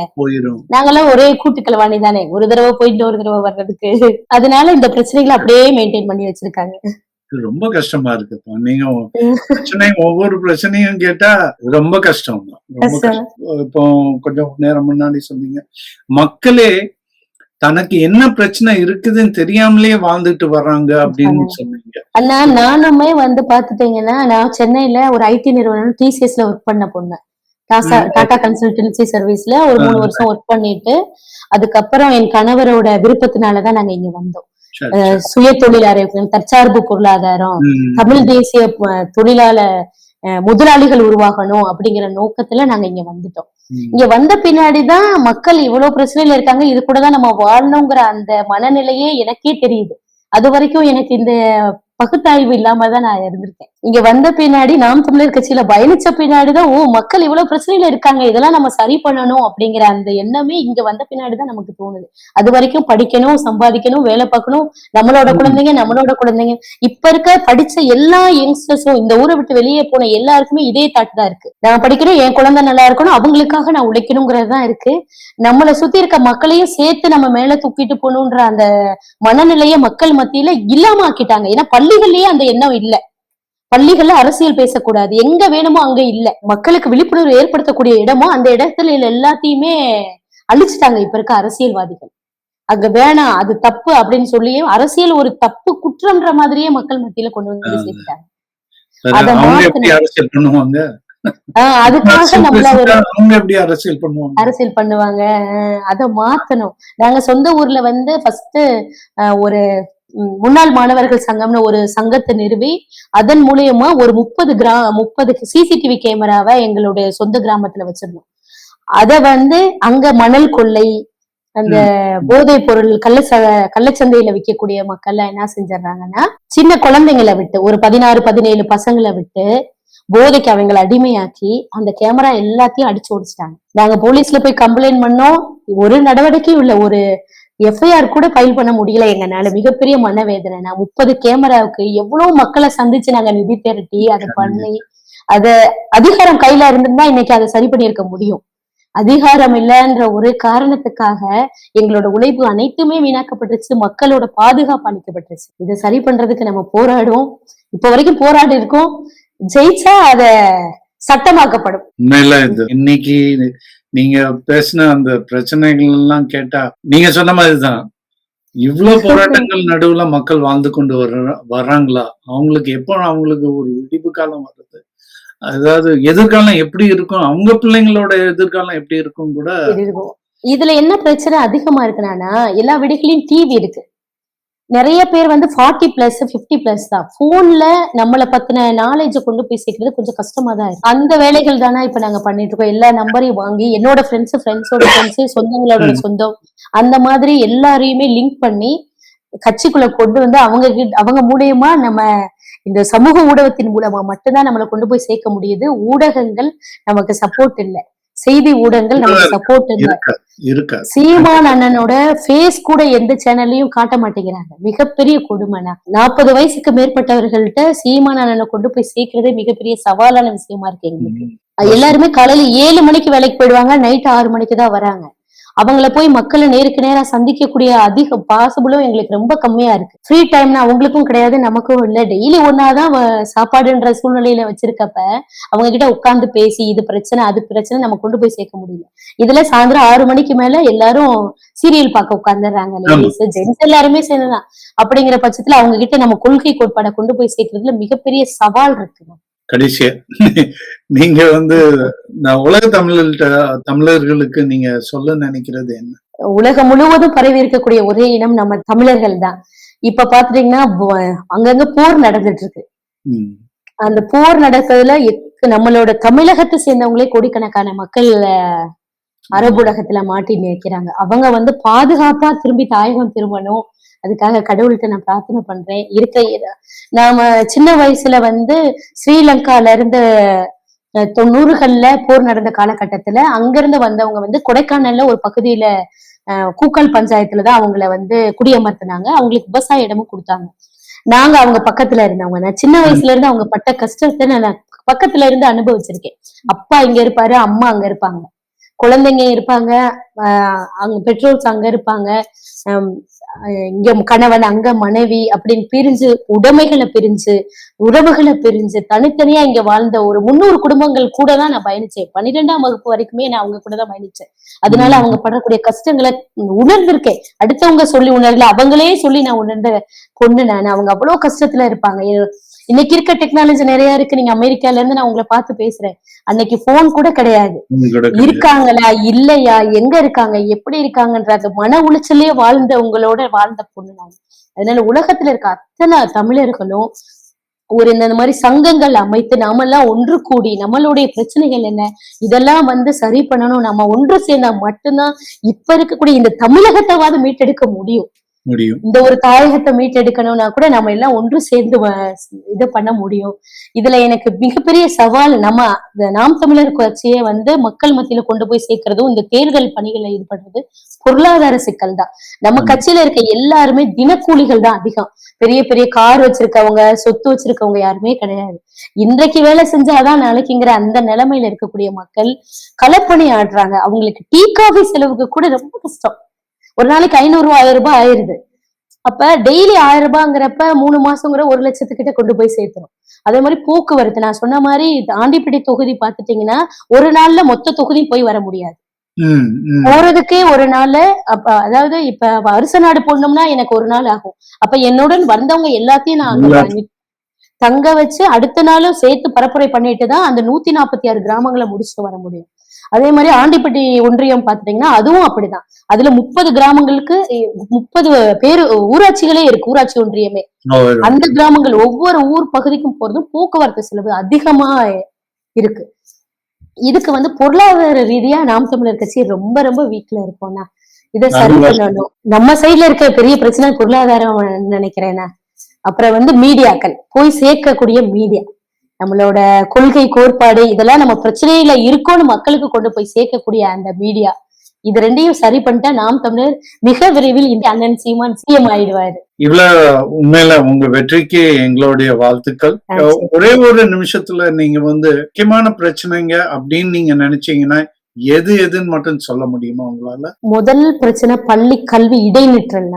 நாங்கெல்லாம் ஒரே கூட்டுக்களவாணி தானே, ஒரு தடவை போயிட்டு ஒரு தடவை வர்றதுக்கு. அதனால இந்த பிரச்சனைகளை அப்படியே மெயின்டைன் பண்ணி வச்சிருக்காங்க. ரொம்ப கஷ்டமா இருக்குப்பா. நீங்க ஒவ்வொரு பிரச்சனையும் கேட்டா ரொம்ப கஷ்டம் தான். இப்போ கொஞ்சம் நேரம் முன்னாடி சொன்னீங்க, மக்களே தனக்கு என்ன பிரச்சனை இருக்குதுன்னு தெரியாமலே வாழ்ந்துட்டு வர்றாங்க அப்படின்னு சொன்னீங்க. அண்ணா, நானுமே வந்து பாத்துட்டீங்கன்னா, நான் சென்னையில ஒரு ஐடி நிறுவனம் TCSல ஒர்க் பண்ண பொண்ணு. டாடா கன்சல்டன்சி சர்வீஸ்ல ஒரு 3 வருஷம் ஒர்க் பண்ணிட்டு, அதுக்கப்புறம் என் கணவரோட விருப்பத்தினாலதான் நாங்க இங்க வந்தோம். சுய தொழில் அறிவிப்பு, தற்சார்பு பொருளாதாரம், தமிழ் தேசிய தொழிலாளர் முதலாளிகள் உருவாகணும் அப்படிங்கிற நோக்கத்துல நாங்க இங்க வந்துட்டோம். இங்க வந்த பின்னாடிதான் மக்கள் இவ்வளவு பிரச்சனையில இருக்காங்க, இது கூடதான் நம்ம வாழணுங்கிற அந்த மனநிலையே எனக்கே தெரியுது. அது வரைக்கும் எனக்கு இந்த பகுத்தாய்வு இல்லாம தான் நான் இருந்திருக்கேன். இங்க வந்த பின்னாடி நாம் தமிழர் கட்சியில பயணிச்ச பின்னாடிதான் மக்கள் இவ்வளவு பிரச்சனையில இருக்காங்க, இதெல்லாம் நம்ம சரி பண்ணணும் அப்படிங்கிற அந்த எண்ணமே இங்க வந்த பின்னாடிதான் நமக்கு தோணுது. அது வரைக்கும் படிக்கணும், சம்பாதிக்கணும், வேலை பார்க்கணும், நம்மளோட குழந்தைங்க இப்ப இருக்க படிச்ச எல்லா யங்ஸ்டர்ஸும் இந்த ஊரை விட்டு வெளியே போன எல்லாருக்குமே இதே தாட் தான் இருக்கு. நான் படிக்கணும், என் குழந்தை நல்லா இருக்கணும், அவங்களுக்காக நான் உழைக்கணுங்கிறது தான் இருக்கு. நம்மளை சுத்தி இருக்க மக்களையும் சேர்த்து நம்ம மேல தூக்கிட்டு போகணுன்ற அந்த மனநிலைய மக்கள் மத்தியில இல்லாம ஆக்கிட்டாங்க. ஏன்னா பள்ளிகள்லயே அந்த எண்ணம் இல்ல. பள்ளிகள்ல அரசியல் பேசக்கூடாது, எங்க வேணுமோ அங்க இல்ல. மக்களுக்கு விழிப்புணர்வு ஏற்படுத்தக்கூடிய இடமோ அந்த இடத்துல எல்லாத்தையுமே அழிச்சுட்டாங்க இப்ப இருக்க அரசியல்வாதிகள். அங்க வேணாம், அது தப்பு அப்படின்னு சொல்லியே அரசியல் ஒரு தப்பு குற்றம்ன்ற மாதிரியே மக்கள் மத்தியில கொண்டு வந்து சேர்த்துட்டாங்க. அதை அரசியல் பண்ணுவாங்க, அதுக்காக நம்மள ஒரு அரசியல் பண்ணுவாங்க. அதை மாத்தணும். நாங்க சொந்த ஊர்ல வந்து ஃபர்ஸ்ட் ஒரு முன்னாள் மாணவர்கள் சங்கம்னு ஒரு சங்கத்தை நிறுவி அதன் மூலியமா ஒரு 30 சிசிடிவி கேமராவை எங்களுடைய சொந்த கிராமத்துல வச்சிருந்தோம். அத வந்து அங்க மணல் கொள்ளை, அந்த போதைப் பொருள் கள்ளச்சந்தையில விற்கக்கூடிய மக்கள் என்ன செஞ்சிடறாங்கன்னா, சின்ன குழந்தைங்களை விட்டு ஒரு 16-17 பசங்களை விட்டு போதைக்கு அவங்களை அடிமையாக்கி அந்த கேமரா எல்லாத்தையும் அடிச்சு ஓடிச்சிட்டாங்க. நாங்க போலீஸ்ல போய் கம்ப்ளைண்ட் பண்ணோம், ஒரு நடவடிக்கையும் இல்ல. ஒரு எஃப்ஐஆர் கூட ஃபைல் பண்ண முடியல எங்கனால. மிகப்பெரிய மனவேதனை. நான் 30 கேமராவுக்கு எவ்வளவு மக்களை சந்திச்சு நாங்க நிதி திரட்டி அதை பண்ணி, அத அதிகாரம் கையில இருந்திருந்தா இன்னைக்கு அதை சரி பண்ணியிருக்க முடியும். அதிகாரம் இல்லைன்ற ஒரு காரணத்துக்காக எங்களோட உழைப்பு அனைத்துமே வீணாக்கப்பட்டுருச்சு, மக்களோட பாதுகாப்பு அளிக்கப்பட்டுருச்சு. இதை சரி பண்றதுக்கு நம்ம போராடுவோம், இப்ப வரைக்கும் போராடி இருக்கோம். ஜெயிச்சா அத சட்டமாக்கப்படும். உண்மையில இது இன்னைக்கு நீங்க பேசின அந்த பிரச்சனைகள் எல்லாம் கேட்டா நீங்க சொன்ன மாதிரிதான், இவ்வளவு போராட்டங்கள் நடுவுல மக்கள் வாழ்ந்து கொண்டு வர்றாங்களா? அவங்களுக்கு எப்போ அவங்களுக்கு ஒரு விடிவு காலம் வருது, அதாவது எதிர்காலம் எப்படி இருக்கும், அவங்க பிள்ளைங்களோட எதிர்காலம் எப்படி இருக்கும் கூட. இதுல என்ன பிரச்சனை அதிகமா இருக்குன்னா, எல்லா வீடுகளையும் டிவி இருக்கு. நிறைய பேர் வந்து 40+ 50+ தான். போன்ல நம்மளை பத்தின நாலேஜ கொண்டு போய் சேர்க்கிறது கொஞ்சம் கஷ்டமா தான் இருக்கு. அந்த வேலைகள் தானே இப்ப நாங்க பண்ணிட்டு இருக்கோம். எல்லா நம்பரையும் வாங்கி என்னோட ஃப்ரெண்ட்ஸோட ஃப்ரெண்ட்ஸ், சொந்தங்களோட சொந்தம், அந்த மாதிரி எல்லாரையுமே லிங்க் பண்ணி கட்சிக்குள்ள கொண்டு வந்து அவங்க மூலியமா நம்ம இந்த சமூக ஊடகத்தின் மூலமா மட்டும்தான் நம்மளை கொண்டு போய் சேர்க்க முடியுது. ஊடகங்கள் நமக்கு சப்போர்ட் இல்லை, செய்தி ஊடகங்கள் நமக்கு சப்போர்ட் இல்லை. சீமான் அண்ணனோட ஃபேஸ் கூட எந்த சேனல்லையும் காட்ட மாட்டேங்கிறாங்க. மிகப்பெரிய கொடுமைனா 40 வயசுக்கு மேற்பட்டவர்கள்ட்ட சீமான் அண்ணனை கொண்டு போய் சேர்க்கிறதே மிகப்பெரிய சவாலான விஷயமா இருக்கு எங்களுக்கு. எல்லாருமே காலையில 7 மணிக்கு வேலைக்கு போயிடுவாங்க, நைட் 6 மணிக்கு தான் வராங்க. அவங்கள போய் மக்களை நேருக்கு நேரா சந்திக்கக்கூடிய அதிக பாசிபிளும் எங்களுக்கு ரொம்ப கம்மியா இருக்கு. ஃப்ரீ டைம்னா அவங்களுக்கும் கிடையாது, நமக்கும் இல்ல. டெய்லி ஒன்னாதான் சாப்பாடுன்ற சூழ்நிலையில வச்சிருக்கப்ப அவங்க கிட்ட உட்கார்ந்து பேசி இது பிரச்சனை அது பிரச்சனை நம்ம கொண்டு போய் சேர்க்க முடியல. இதுல சாயந்தரம் 6 மணிக்கு மேல எல்லாரும் சீரியல் பார்க்க உட்கார்ந்துடுறாங்க. லேடிஸ் ஜென்ஸ் எல்லாருமே சேர்ந்துதான். அப்படிங்கிற பட்சத்துல அவங்க கிட்ட நம்ம கொள்கை கோட்பாடை கொண்டு போய் சேர்க்கறதுல மிகப்பெரிய சவால் இருக்கு. கடைசியா நீங்க வந்து உலக தமிழர்களுக்கு நீங்க சொல்ல நினைக்கிறது என்ன? உலகம் முழுவதும் பரவி இருக்கக்கூடிய ஒரே இனம் நம்ம தமிழர்கள் தான். இப்ப பாத்தீங்கன்னா அங்கங்க போர் நடந்துட்டு இருக்கு. அந்த போர் நடக்கிறதுல நம்மளோட தமிழகத்தை சேர்ந்தவங்களே கோடிக்கணக்கான மக்கள் அரபு உலகத்துல மாட்டி நிற்கிறாங்க. அவங்க வந்து பாதுகாப்பா திரும்பி தாயகம் திரும்பணும், அதுக்காக கடவுள்கிட்ட நான் பிரார்த்தனை பண்றேன். நாம சின்ன வயசுல வந்து ஸ்ரீலங்கால இருந்து 90கள்ல போர் நடந்த காலகட்டத்துல அங்கிருந்து வந்தவங்க வந்து கொடைக்கானல்ல ஒரு பகுதியில கூக்கால் பஞ்சாயத்துலதான் அவங்கள வந்து குடியமர்த்தினாங்க. அவங்களுக்கு விவசாய இடமும் கொடுத்தாங்க. நாங்க அவங்க பக்கத்துல இருந்தவங்க. நான் சின்ன வயசுல இருந்து அவங்க பட்ட கஷ்டத்தை நான் பக்கத்துல இருந்து அனுபவிச்சிருக்கேன். அப்பா இங்க இருப்பாரு, அம்மா அங்க இருப்பாங்க, குழந்தைங்க இருப்பாங்க, அங்க பெற்றோர்ஸ் அங்க இருப்பாங்க, இங்க கணவன் அங்க மனைவி அப்படின்னு பிரிஞ்சு, உடைமைகளை பிரிஞ்சு, உறவுகளை பிரிஞ்சு தனித்தனியா இங்க வாழ்ந்த ஒரு 300 குடும்பங்கள் கூட தான் நான் பயணிச்சேன். 12ஆம் வகுப்பு வரைக்குமே நான் அவங்க கூட தான் பயணிச்சேன். அதனால அவங்க படக்கூடிய கஷ்டங்களை உணர்ந்திருக்கேன். அடுத்தவங்க சொல்லி உணரல, அவங்களே சொல்லி நான் உணர்ந்த பொண்ணு நான். அவங்க அவ்வளவு கஷ்டத்துல இருப்பாங்க. இன்னைக்கு இருக்க டெக்னாலஜி நிறைய இருக்கு. நீங்க அமெரிக்கால இருந்து நான் உங்களை பார்த்து பேசுறேன். அன்னைக்கு போன் கூட கிடையாது. இருக்காங்களா இல்லையா, எங்க இருக்காங்க, எப்படி இருக்காங்கன்ற அந்த மன உளைச்சலே வாழ்ந்தவங்களோட வாழ்ந்த பொண்ணு நான். அதனால உலகத்துல இருக்க அத்தனை தமிழர்களும் ஒரு இந்த மாதிரி சங்கங்கள் அமைத்து நாமெல்லாம் ஒன்று கூடி நம்மளுடைய பிரச்சனைகள் என்ன இதெல்லாம் வந்து சரி பண்ணணும். நம்ம ஒன்று சேர்ந்தா மட்டும்தான் இப்ப இருக்கக்கூடிய இந்த தமிழகத்தைவாது மீட்டெடுக்க முடியும். இந்த ஒரு தாயகத்தை மீட்டெடுக்கணும்னா கூட நம்ம எல்லாம் ஒன்று சேர்ந்து இது பண்ண முடியும். இதுல எனக்கு மிகப்பெரிய சவால் நம்ம நாம் தமிழர் கட்சியை வந்து மக்கள் மத்தியில கொண்டு போய் சேர்க்கறதும் இந்த தேர்தல் பணிகள்ல ஈடுபடுறது பொருளாதார சிக்கல் தான். நம்ம கட்சியில இருக்க எல்லாருமே தினக்கூலிகள் தான் அதிகம். பெரிய பெரிய கார் வச்சிருக்கவங்க சொத்து வச்சிருக்கவங்க யாருமே கிடையாது. இன்றைக்கு வேலை செஞ்சாதான் நாளைக்குங்கிற அந்த நிலைமையில இருக்கக்கூடிய மக்கள் களப்பணி ஆடுறாங்க. அவங்களுக்கு டீ காஃபி செலவுக்கு கூட ரொம்ப கஷ்டம். ஒரு நாளைக்கு 500 ரூபாய் 1000 ரூபாய் ஆயிருது. அப்ப டெய்லி 1000 ரூபாங்கிறப்ப 3 மாசங்கிற 1 லட்சத்துக்கிட்ட கொண்டு போய் சேர்த்துரும். அதே மாதிரி போக்குவரத்து நான் சொன்ன மாதிரி ஆண்டிப்பட்டி தொகுதி பாத்துட்டீங்கன்னா ஒரு நாள்ல மொத்த தொகுதியும் போய் வர முடியாது. போறதுக்கே ஒரு நாள். அப்ப அதாவது இப்ப வருஷ நாடு போடணும்னா எனக்கு ஒரு நாள் ஆகும். அப்ப என்னுடன் வந்தவங்க எல்லாத்தையும் நான் அங்க வாங்கி தங்க வச்சு அடுத்த நாளும் சேர்த்து பரப்புரை பண்ணிட்டுதான் அந்த 146 கிராமங்களை முடிச்சுட்டு வர முடியும். அதே மாதிரி ஆண்டிப்பட்டி ஒன்றியம் பாத்துட்டீங்கன்னா அதுவும் அப்படிதான். அதுல 30 கிராமங்களுக்கு 30 பேரு ஊராட்சிகளே இருக்கு. ஊராட்சி ஒன்றியமே அந்த கிராமங்கள் ஒவ்வொரு ஊர் பகுதிக்கும் போறதும் போக்குவரத்து செலவு அதிகமா இருக்கு. இதுக்கு வந்து பொருளாதார ரீதியா நாம் தமிழர் கட்சி ரொம்ப ரொம்ப வீக்ல இருக்கோம்னா இதை சரி பண்ணணும். நம்ம சைட்ல இருக்க பெரிய பிரச்சனை பொருளாதாரம் நினைக்கிறேன்னா. அப்புறம் வந்து மீடியாக்கள் போய் சேர்க்கக்கூடிய மீடியா நம்மளோட கொள்கை கோட்பாடு இதெல்லாம் நம்ம பிரச்சனையில இருக்கோன்னு மக்களுக்கு கொண்டு போய் சேர்க்கக்கூடிய அந்த மீடியா இது ரெண்டையும் சரி பண்ணிட்டா நாம் தமிழர் மிக விரைவில் இந்த அண்ணன் சீமான் சிஎம் ஆயிடுவாரு. இவ்வளவு உண்மையில உங்க வெற்றிக்கு எங்களுடைய வாழ்த்துக்கள். ஒரே ஒரு நிமிஷத்துல நீங்க வந்து முக்கியமான பிரச்சனைங்க அப்படின்னு நீங்க நினைச்சீங்கன்னா எதுன்னு மட்டும் சொல்ல முடியுமா உங்களால? முதல் பிரச்சனை பள்ளி கல்வி இடைநிற்றல்.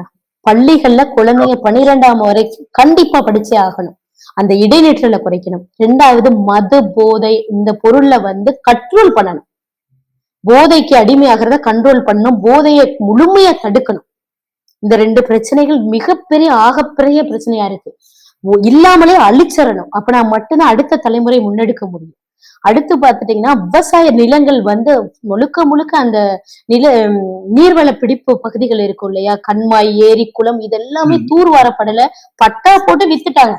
பள்ளிகள்ல குழந்தைங்க 12ஆம் வரைக்கும் கண்டிப்பா படிச்சே ஆகணும். அந்த இடைநிற்றலை குறைக்கணும். 2வது மது போதை இந்த பொருள்ல வந்து கண்ட்ரோல் பண்ணணும். போதைக்கு அடிமையாகிறத கண்ட்ரோல் பண்ணணும். போதையை முழுமையா தடுக்கணும். இந்த 2 பிரச்சனைகள் மிகப்பெரிய ஆகப்பெரிய பிரச்சனையா இருக்கு. இல்லாமலே அழிச்சிடணும். அப்ப நான் மட்டும்தான் அடுத்த தலைமுறை முன்னெடுக்க முடியும். அடுத்து பாத்துட்டீங்கன்னா விவசாய நிலங்கள் வந்து முழுக்க அந்த நீர்வள பிடிப்பு பகுதிகள் இருக்கும் இல்லையா, கண்மாய் ஏரி குளம் இதெல்லாமே தூர்வாரப்படல, பட்டா போட்டு வித்துட்டாங்க.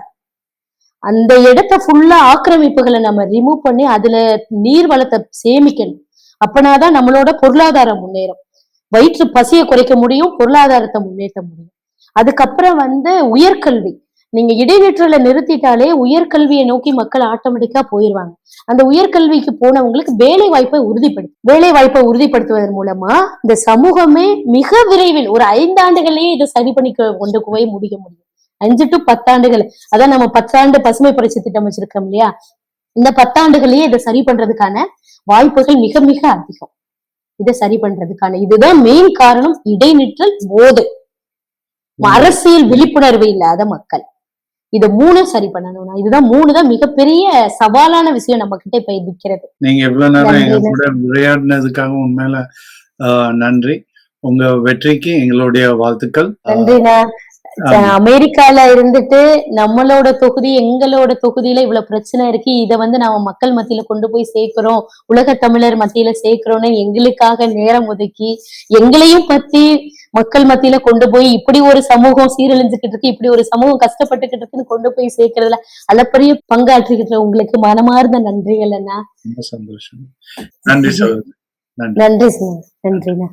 அந்த இடத்த ஃபுல்லா ஆக்கிரமிப்புகளை நம்ம ரிமூவ் பண்ணி அதுல நீர் வளத்தை சேமிக்கணும். அப்பனாதான் நம்மளோட பொருளாதாரம் முன்னேறும். வயிற்று பசியை குறைக்க முடியும், பொருளாதாரத்தை முன்னேற்ற முடியும். அதுக்கப்புறம் வந்து உயர்கல்வி. நீங்க இடைநிற்றலை நிறுத்திட்டாலே உயர்கல்வியை நோக்கி மக்கள் ஆட்டோமேட்டிக்கா போயிருவாங்க. அந்த உயர்கல்விக்கு போனவங்களுக்கு வேலை வாய்ப்பை உறுதிப்படுத்துவதன் மூலமா இந்த சமூகமே மிக விரைவில் ஒரு 5 ஆண்டுகளே இதை சரி பண்ணி கொண்டு போய் முடிக்க முடியும். 5 to 10 ஆண்டுகள். அதான் நம்ம 10 ஆண்டு பசுமை புரட்சி திட்டம் வச்சிருக்கோம் இல்லையா, இந்த 10 ஆண்டுகளையே இதை சரி பண்றதுக்கான வாய்ப்புகள் மிக மிக அதிகம். இதை சரி பண்றதுக்கான இதுதான் மெயின் காரணம். இடைநிற்றல், போதை, அரசியல் விழிப்புணர்வு இல்லாத மக்கள். இத 3 சரி பண்ணணும். இதுதான் 3 தான் மிகப்பெரிய சவாலான விஷயம் நம்ம கிட்ட இப்ப இருக்கிறது. நீங்க இவ்வளவு நேரம் எங்க கூட உரையாடினதுக்காக உண்மையில நன்றி. உங்க வெற்றிக்கு எங்களுடைய வாழ்த்துக்கள். நன்றிண்ணா. அமெரிக்கால இருந்துட்டு நம்மளோட தொகுதி எங்களோட தொகுதியில இவ்வளவு பிரச்சனை இருக்கு, இதை வந்து நாம மக்கள் மத்தியில கொண்டு போய் சேர்க்கிறோம், உலக தமிழர் மத்தியில சேர்க்கிறோம்னு எங்களுக்காக நேரம் ஒதுக்கி எங்களையும் பத்தி மக்கள் மத்தியில கொண்டு போய் இப்படி ஒரு சமூகம் சீரழிஞ்சுக்கிட்டு இருக்கு, இப்படி ஒரு சமூகம் கஷ்டப்பட்டுக்கிட்டு இருக்குன்னு கொண்டு போய் சேர்க்கறதுல அளப்பரிய பங்காற்றிக்கிட்டு உங்களுக்கு மனமார்ந்த நன்றிகள் அண்ணா. ரொம்ப சந்தோஷம். நன்றி. நன்றி நன்றிண்ணா.